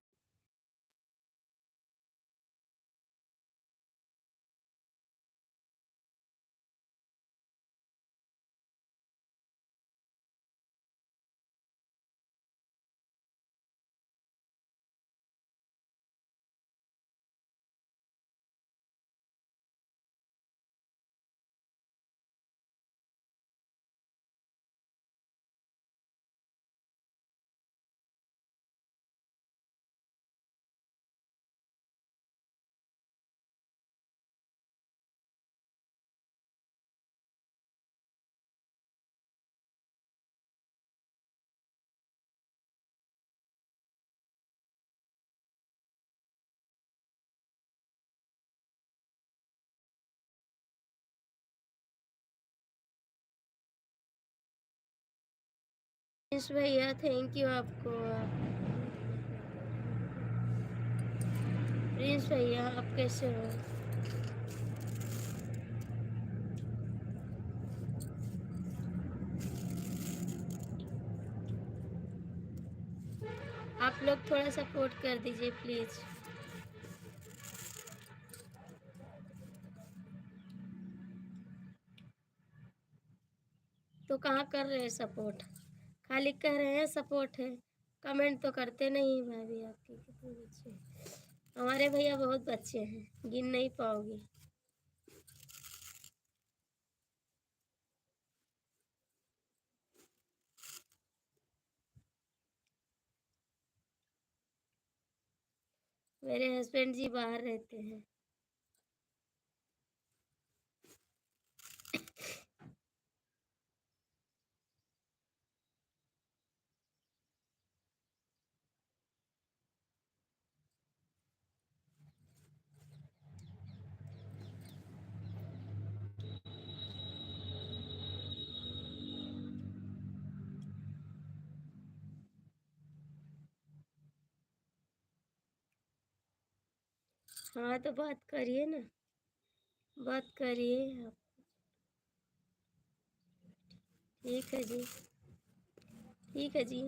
प्रिंस भैया थैंक यू आपको। प्रिंस भैया आप कैसे हो? आप लोग थोड़ा सपोर्ट कर दीजिए प्लीज। तो कहाँ कर रहे हैं सपोर्ट? खाली कह रहे हैं सपोर्ट है, कमेंट तो करते नहीं। भाभी आपके कितने बच्चे हैं? हमारे भैया बहुत बच्चे हैं, गिन नहीं पाओगे। मेरे हस्बैंड जी बाहर रहते हैं। हाँ तो बात करिए ना, बात करिए आप। ठीक है जी, ठीक है जी।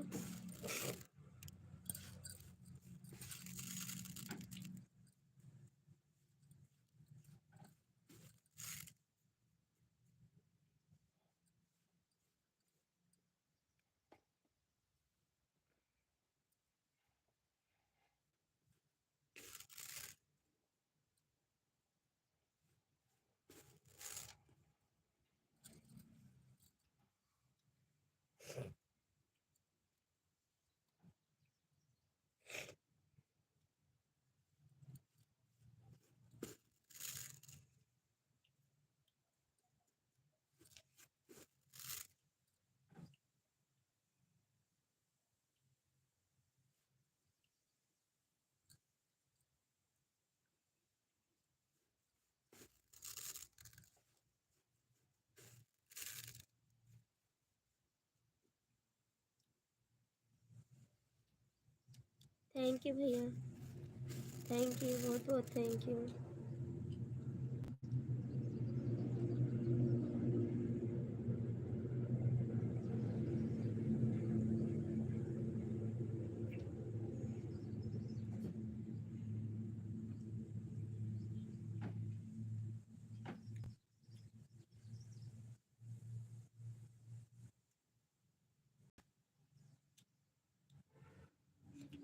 थैंक यू भैया, थैंक यू, बहुत बहुत थैंक यू।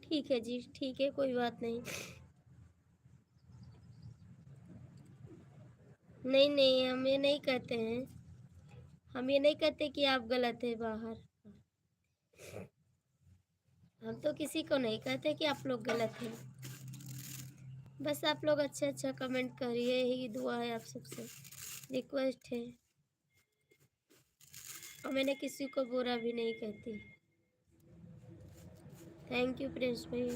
ठीक है जी, ठीक है, कोई बात नहीं। नहीं नहीं, हम ये नहीं कहते हैं, हम ये नहीं कहते कि आप गलत है बाहर। हम तो किसी को नहीं कहते कि आप लोग गलत हैं। बस आप लोग अच्छा अच्छा कमेंट करिए, यही दुआ है आप सबसे, रिक्वेस्ट है। और मैंने किसी को बुरा भी नहीं कहती। थैंक यू प्रिंस भैया।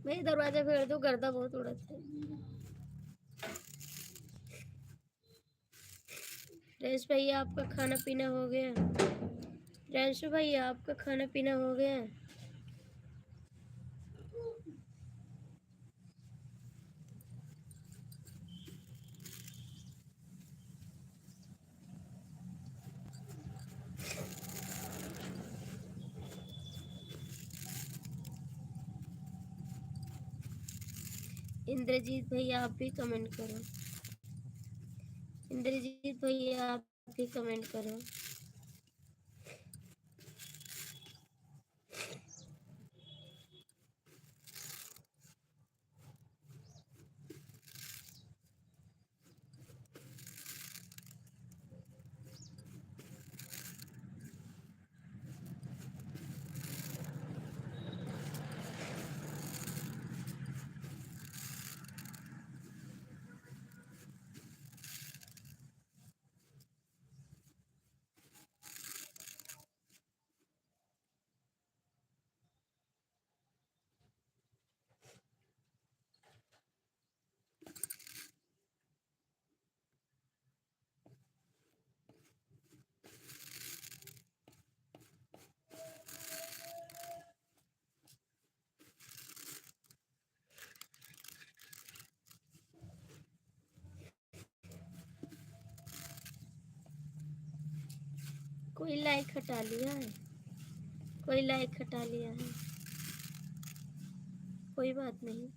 भाई दरवाजा फेर दो, गर्दा बहुत उड़त है। रेश भैया आपका खाना पीना हो गया? रेश भैया आपका खाना पीना हो गया? इंद्रजीत भैया आप भी कमेंट करो। इंद्रजीत भैया आप भी कमेंट करो। कोई लाइक हटा लिया है, कोई लाइक हटा लिया है, कोई बात नहीं।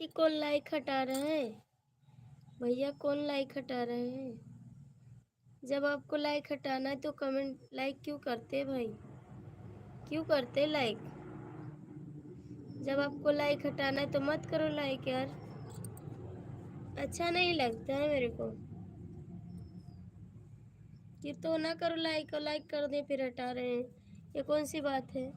ये कौन लाइक हटा रहा है भैया? कौन लाइक हटा रहे हैं? जब आपको लाइक हटाना है तो कमेंट लाइक क्यों करते भाई? क्यों करते लाइक? जब आपको लाइक हटाना है तो मत करो लाइक यार, अच्छा नहीं लगता है मेरे को। कि तो ना करो लाइक, और लाइक कर दे फिर हटा रहे हैं, ये कौन सी बात है?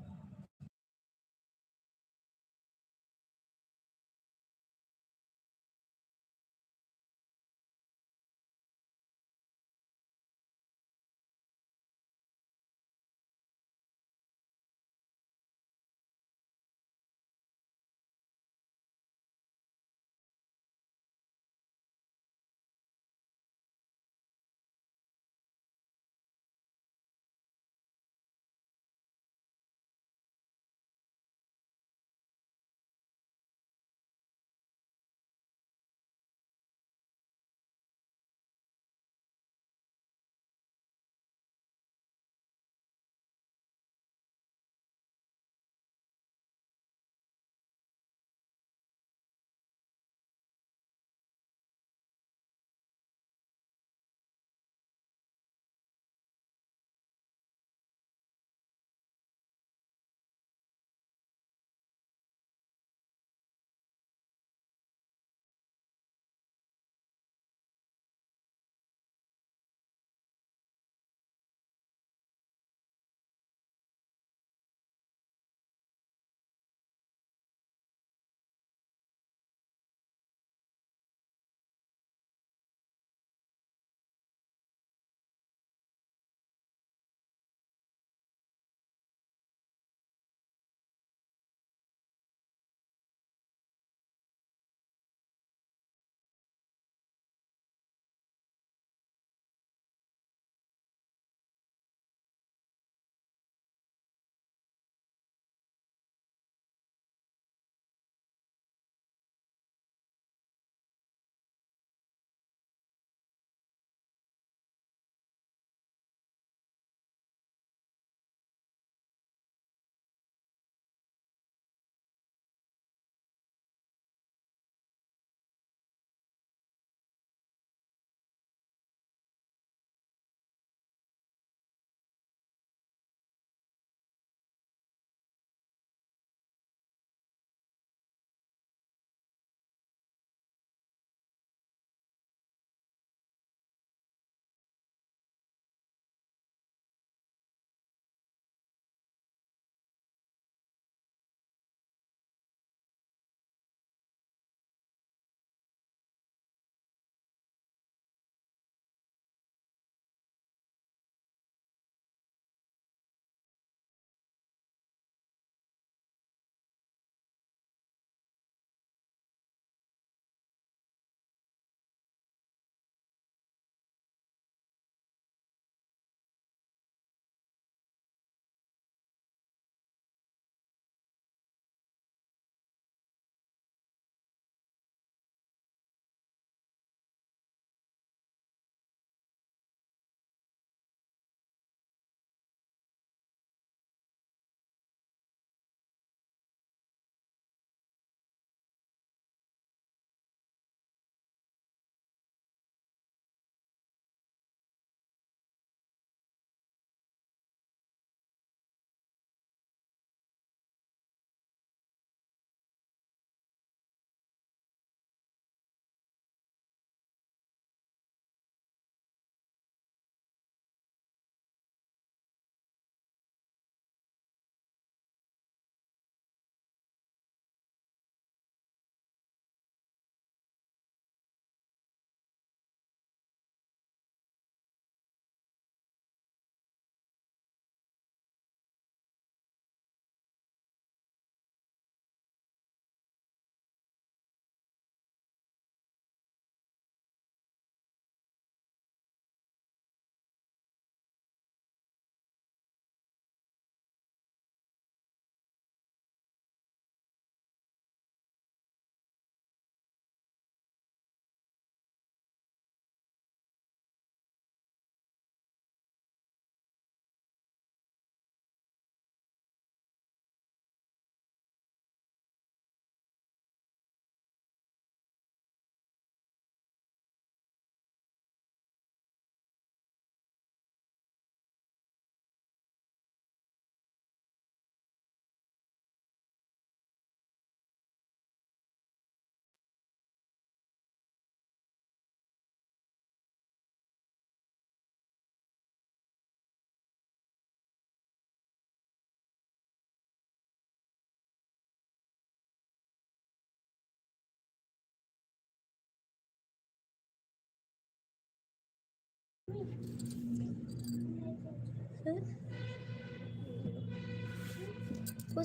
कुछ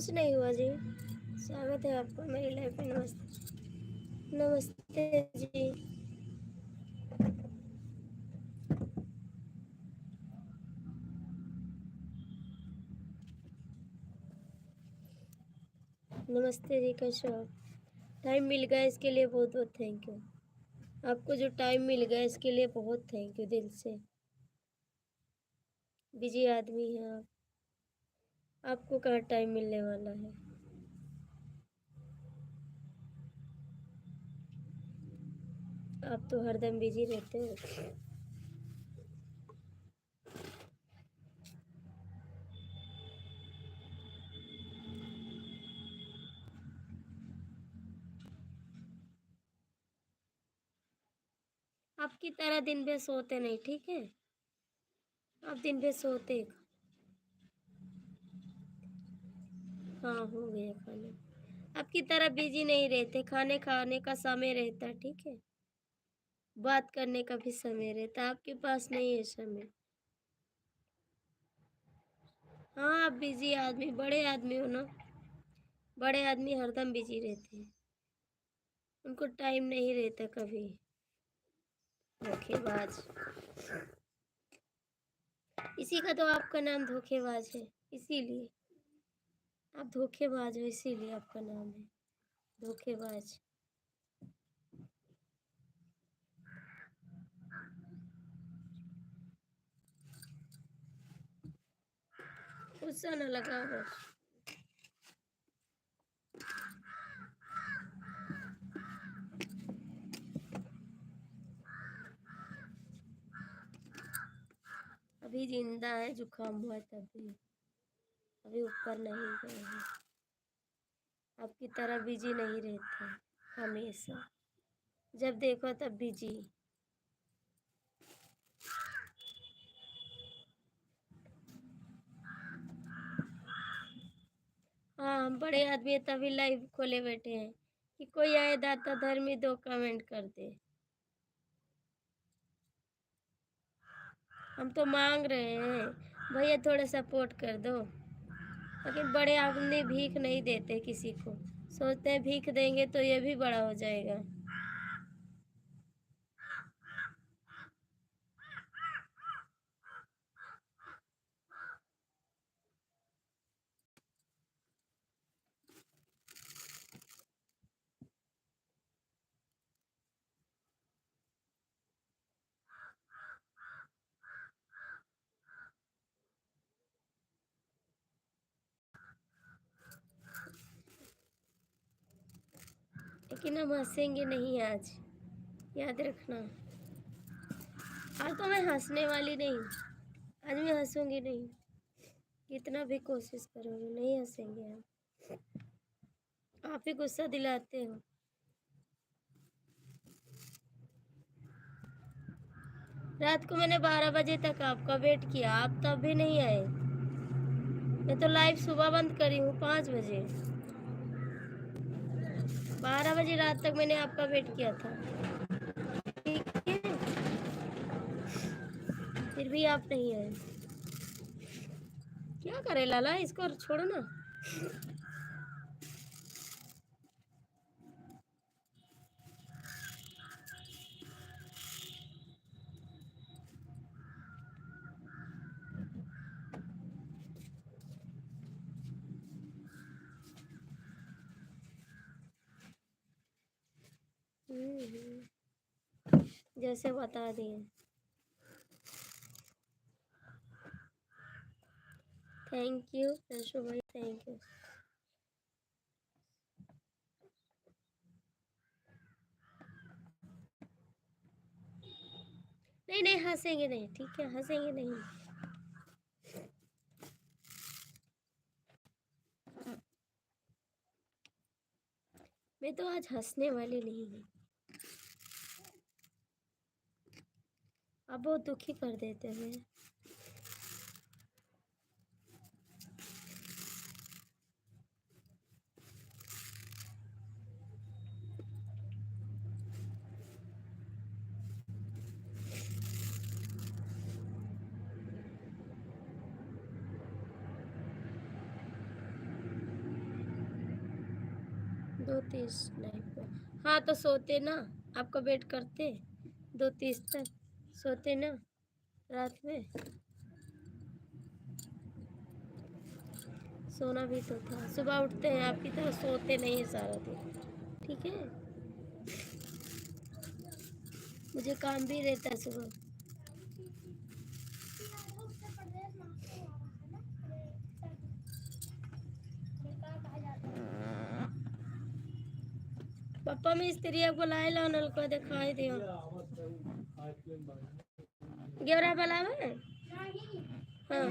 नहीं हुआ जी। स्वागत है आपका मेरी लाइफ में। नमस्ते। नमस्ते जी। नमस्ते जी, कैसे हो आप? टाइम मिल गया इसके लिए बहुत बहुत थैंक यू। आपको जो टाइम मिल गया इसके लिए बहुत थैंक यू दिल से। बिजी आदमी हैं आप, आपको कहाँ टाइम मिलने वाला है। आप तो हरदम बिजी रहते हो। आपकी तरह दिन भर सोते नहीं, ठीक है? आप दिन भर सोते। हाँ, हो गया खाना। आपकी तरह बिजी नहीं रहते, खाने खाने का समय रहता है, ठीक है? बात करने का भी समय रहता है, आपके पास नहीं है समय। हाँ, आप बिजी आदमी, बड़े आदमी हो ना। बड़े आदमी हरदम बिजी रहते हैं, उनको टाइम नहीं रहता कभी। धोखेबाज। इसी का तो आपका नाम धोखेबाज है, इसीलिए आप धोखेबाज हो, इसीलिए आपका नाम है धोखेबाज। गुस्सा ना लगाओ बस। अभी जिंदा है, जुकाम हुआ है तब भी, अभी ऊपर नहीं गए हैं। आपकी तरह बिजी नहीं रहते हमेशा, जब देखो तब बिजी। हाँ, हम बड़े आदमी हैं तभी लाइव खोले बैठे हैं कि कोई आए दाता धर्मी 2 कमेंट कर दे। हम तो मांग रहे हैं भैया थोड़ा सपोर्ट कर दो, लेकिन बड़े आदमी भीख नहीं देते किसी को। सोचते हैं भीख देंगे तो ये भी बड़ा हो जाएगा। लेकिन हम हंसेंगे नहीं आज, याद रखना। आज तो मैं हंसने वाली नहीं, आज मैं हंसूंगी नहीं। कितना भी कोशिश करोगे नहीं हंसेंगे हम। आप ही गुस्सा दिलाते हो। रात को मैंने 12 बजे तक आपका वेट किया, आप तब भी नहीं आए। मैं तो लाइव सुबह बंद करी हूँ 5 बजे। 12 बजे रात तक मैंने आपका वेट किया था, ठीक है? फिर भी आप नहीं आए। क्या करे लाला, इसको छोड़ो ना। जैसे बता दिए। थैंक यू अंशु भाई, थैंक यू। नहीं नहीं, हंसेंगे नहीं, ठीक है? हंसेंगे नहीं। मैं तो आज हंसने वाली नहीं हूँ। आप बहुत दुखी कर देते हैं। 2:30 लाइव पे। हाँ तो सोते ना, आपका वेट करते 2:30 तक सोते ना रात में। सोना भी तो था, सुबह उठते हैं आपकी तरह, सोते नहीं है सारा दिन। ठीक है, मुझे काम भी रहता है सुबह। पापा मिस्त्री को बुलाए लो, नल को दिखाई दियो गेवरा बुलावे। हाँ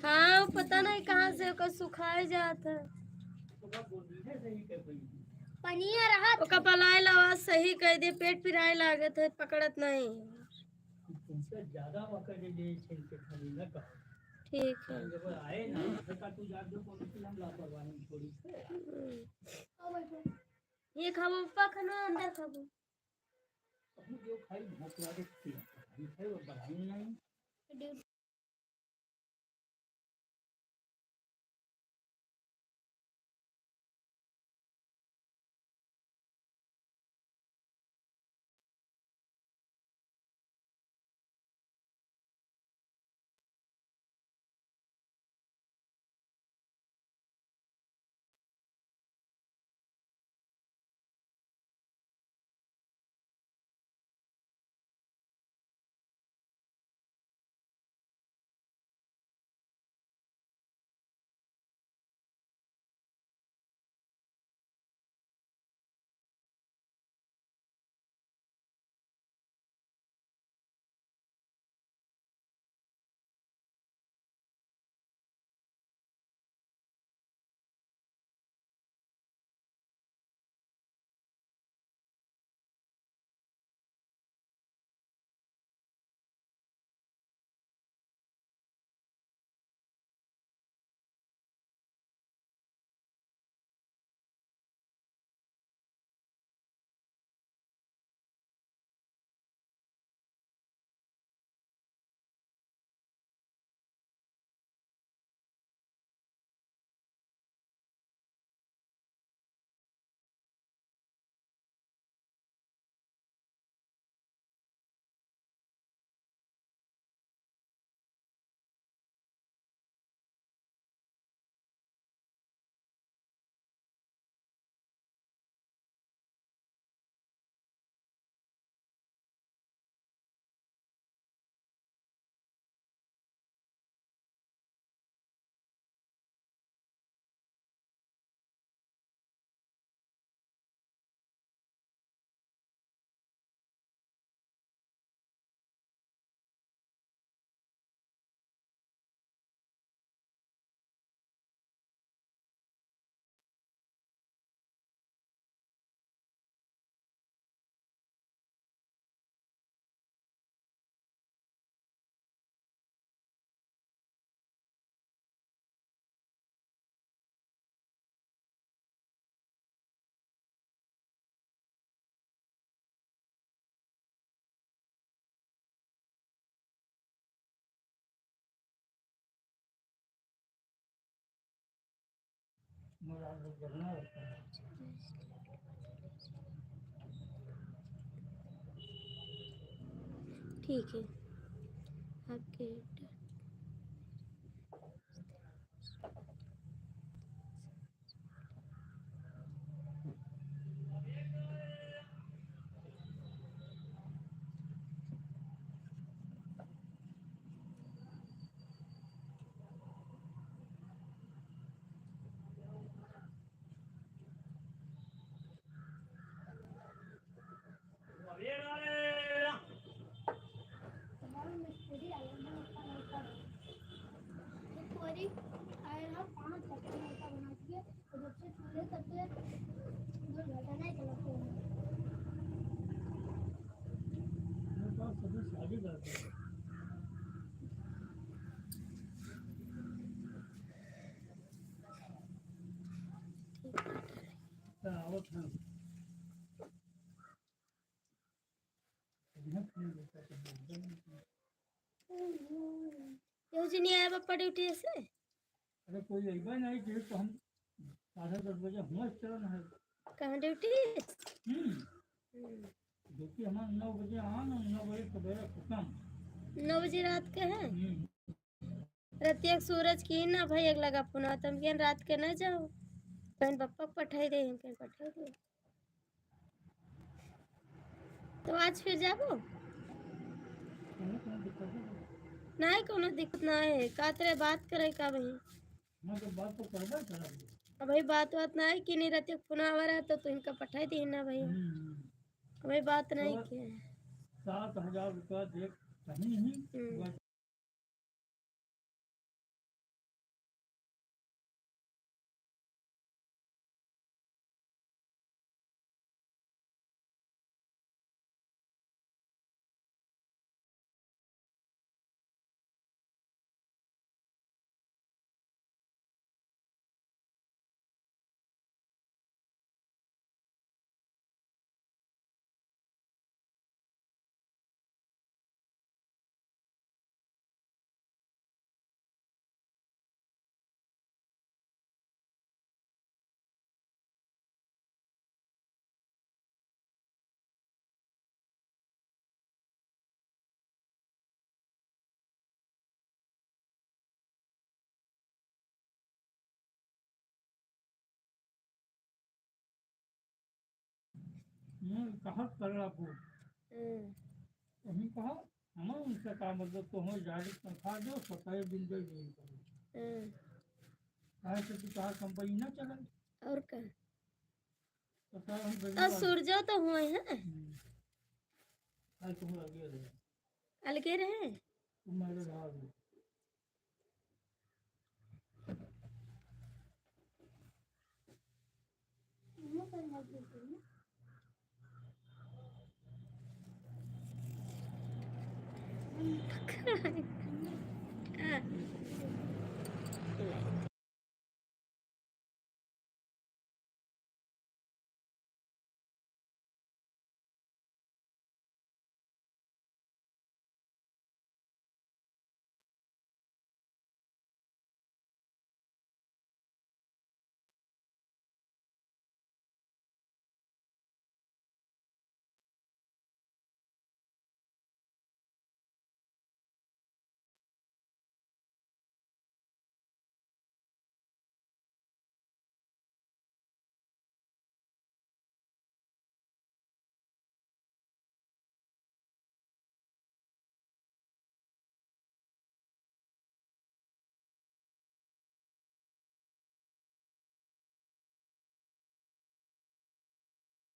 हाँ, पता नहीं कहाँ से ओकर सुखाए जाता है। पनिया रहा ओका पलाए आवाज सही कह दे, पेट पिराए लागत है, पकड़त नहीं। ज्यादा ठीक है। ये खाबो पप्पा, खाना अंदर खाबो। ठीक है आपके। नहीं आया पापा ड्यूटी से। अरे कोई अइबे नहीं जे तो हम 10:30 हुआ चलन है। कहाँ ड्यूटी? ड्यूटी हमारा 9 बजे आना, 9 बजे सवेरे खत्म। 9 बजे रात के है। रतिया सूरज की ना भाई एक लगा पुना तुम के रात के न जाओ कहीं पप्पा पठाई दे कहीं पठाई दे तो आज फिर जाबो नहीं कोनो दिक्कत ना है का तेरे बात करे का भाई मैं तो बात तो करबे करब। अब भाई बात ना है कि नहीं रतिया पुना आवा तो इनका पठाई दी ना भाई भाई बात नहीं के 7,000 रुपया देख कहीं ही कहा कर आपको कहीं कहा हम उनसे का मतलब तो हो जारी तनख्वाह दो 27 दिन दे ऐसे तो कहा कंपनी ना चले और का तो हम सूरज तो हुए हैं आज तुम लगे रहे अलगे रहे तुम मेरे भाग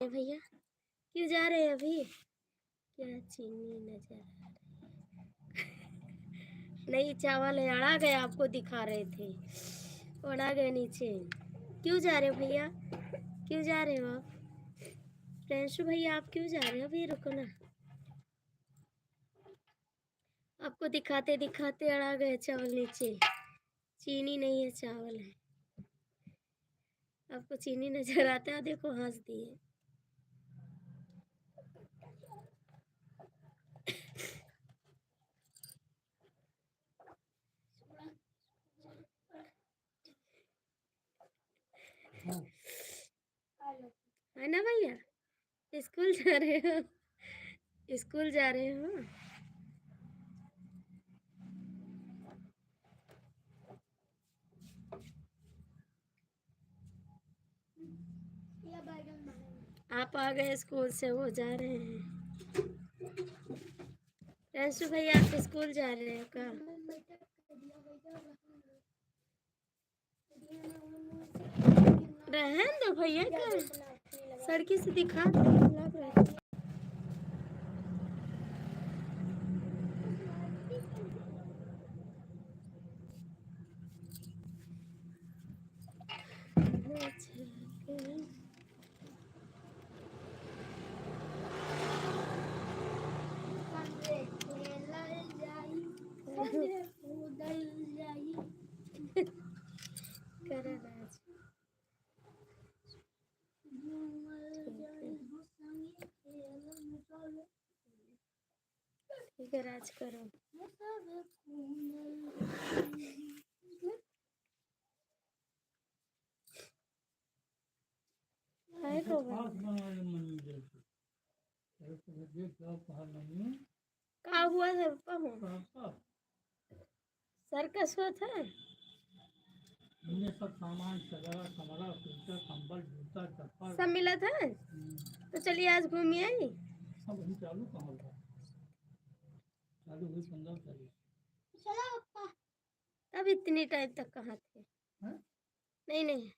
भैया क्यों जा रहे हैं अभी क्या चीनी नजर आ रही नहीं चावल है अड़ा गए आपको दिखा रहे थे अड़ा गए नीचे क्यों जा रहे हो भैया क्यों जा रहे हो आप प्रियांशु भैया आप क्यों जा रहे हो अभी रुको ना आपको दिखाते दिखाते अड़ा गए चावल नीचे चीनी नहीं है चावल है आपको चीनी नजर आता है देखो हंस दिए है ना भैया स्कूल जा रहे हो स्कूल जा रहे हो आप आ गए स्कूल से वो जा रहे हैं रंशु भैया आप स्कूल जा रहे हो का रहन दो भैया का सड़की से दिखा दो लग रहा है ठीक है, राज करो। है ऐसा को खास बनाने मम्मी जैसे अरे तुम्हें देख क्या कहा मम्मी का हुआ था पप्पा हो पापा सर्कस हुआ था। हमने सब सामान सजाया कमरा कुर्ता कंबल जूता चप्पल सब मिला था। तो चलिए आज घूमिए आई। सब वही चालू कहाँ हुआ चालू हुई 15 तारीख तब इतनी टाइम तक कहाँ थे। हैं? नहीं नहीं।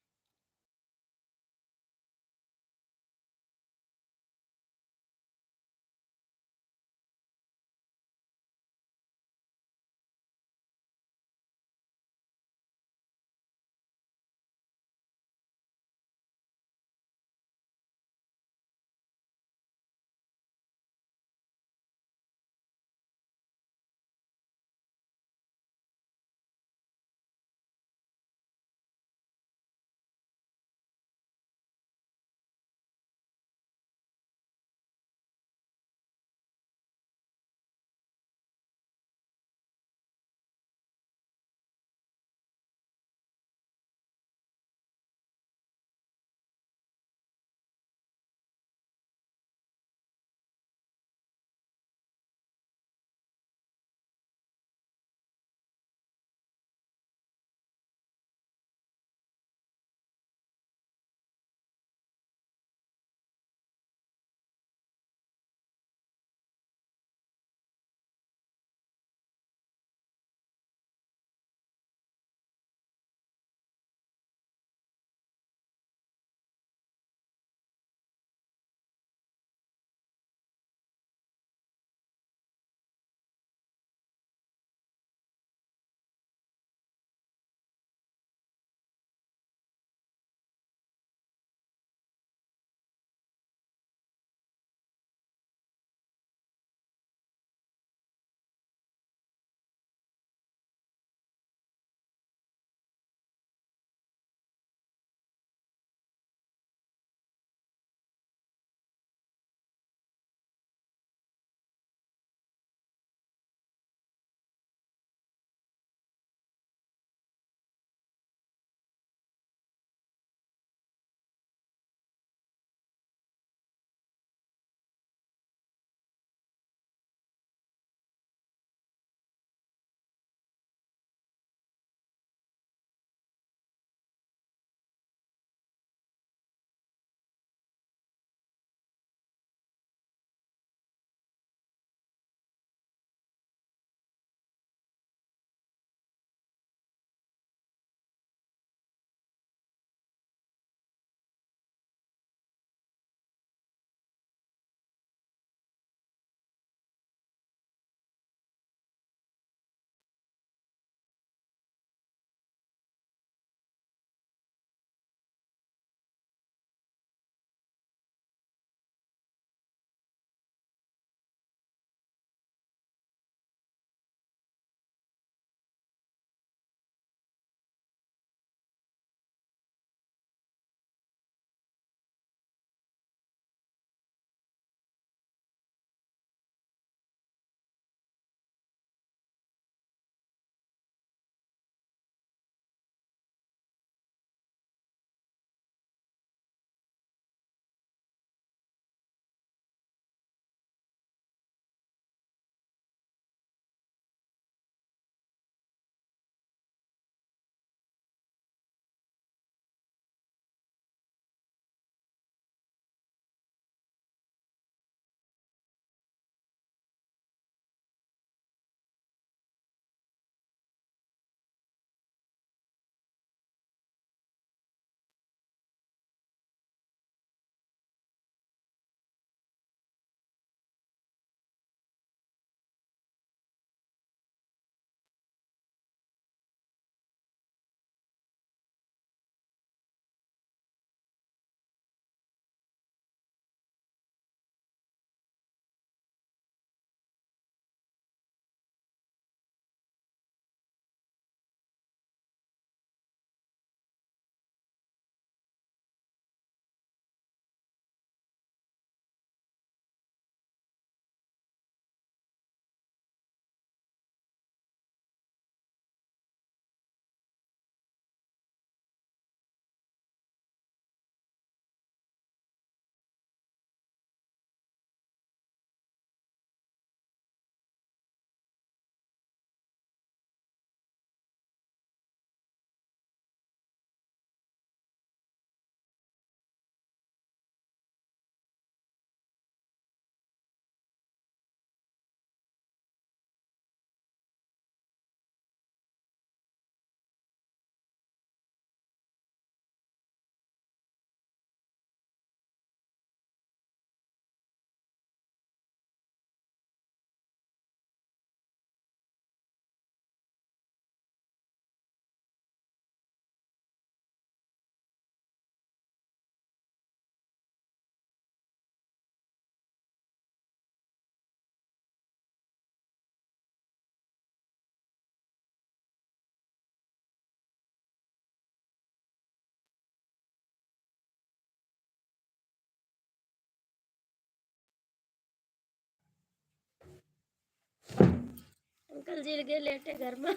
अंकल जी गए लेटे घर में।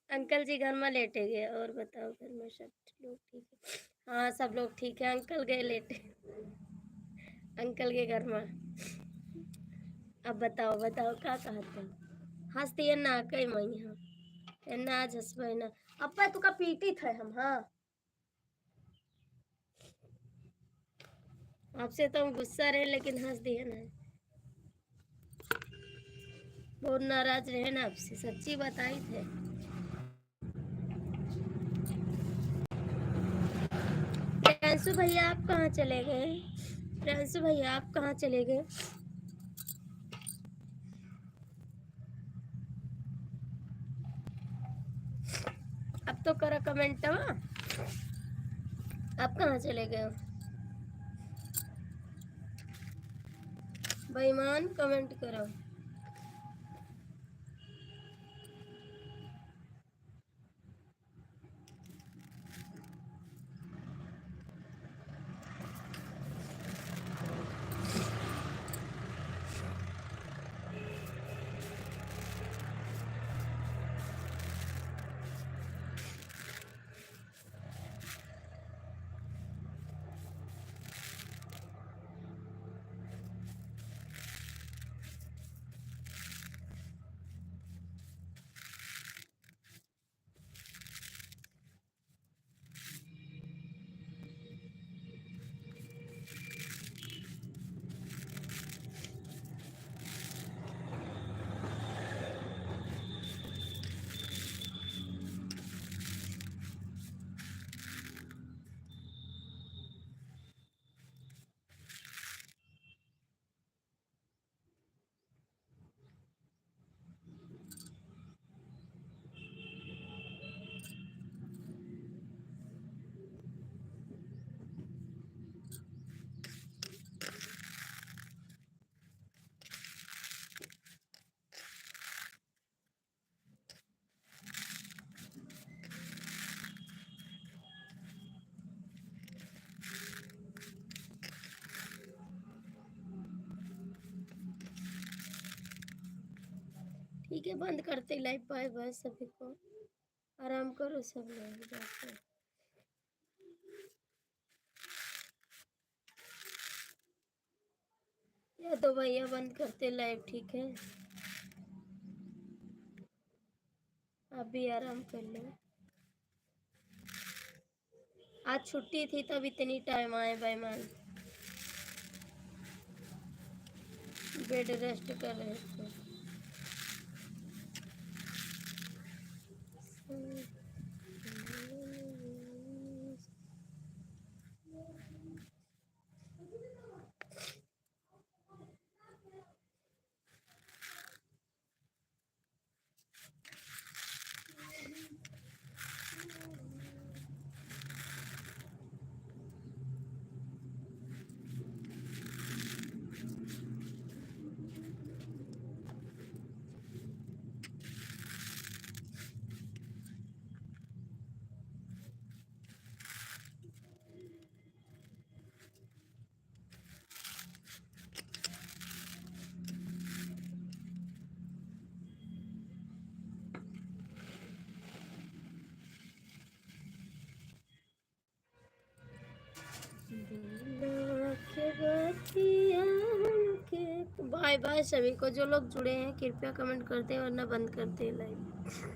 अंकल जी घर में लेटे गए। और बताओ घर में सब लोग ठीक है? हाँ सब लोग ठीक है। अंकल गए लेटे अंकल के घर में। अब बताओ बताओ क्या कहते हो? हंसती है ना कई मई हाँ ना आज हंसबे ना। अब्बा तुका पीटी थे हम। हाँ आपसे तो हम गुस्सा रहे लेकिन हंस दिए ना। बहुत नाराज रहे ना आपसे सच्ची बताई थे। प्रियांशु भैया आप कहाँ चले गए? प्रियांशु भैया आप कहाँ चले गए? अब तो करो कमेंट। आप कहाँ चले गए हो? बेईमान कमेंट करो। ठीक है बंद करते लाइव। बाय बाय सभी को। आराम करो सब लोग जाके। या तो भैया बंद करते लाइव। ठीक है आप भी आराम कर लो। आज छुट्टी थी तब इतनी टाइम आए बेईमान। बेड रेस्ट कर रहे थे। बाय बाय सभी को। जो लोग जुड़े हैं कृपया कमेंट करते हैं वरना बंद करते हैं लाइव।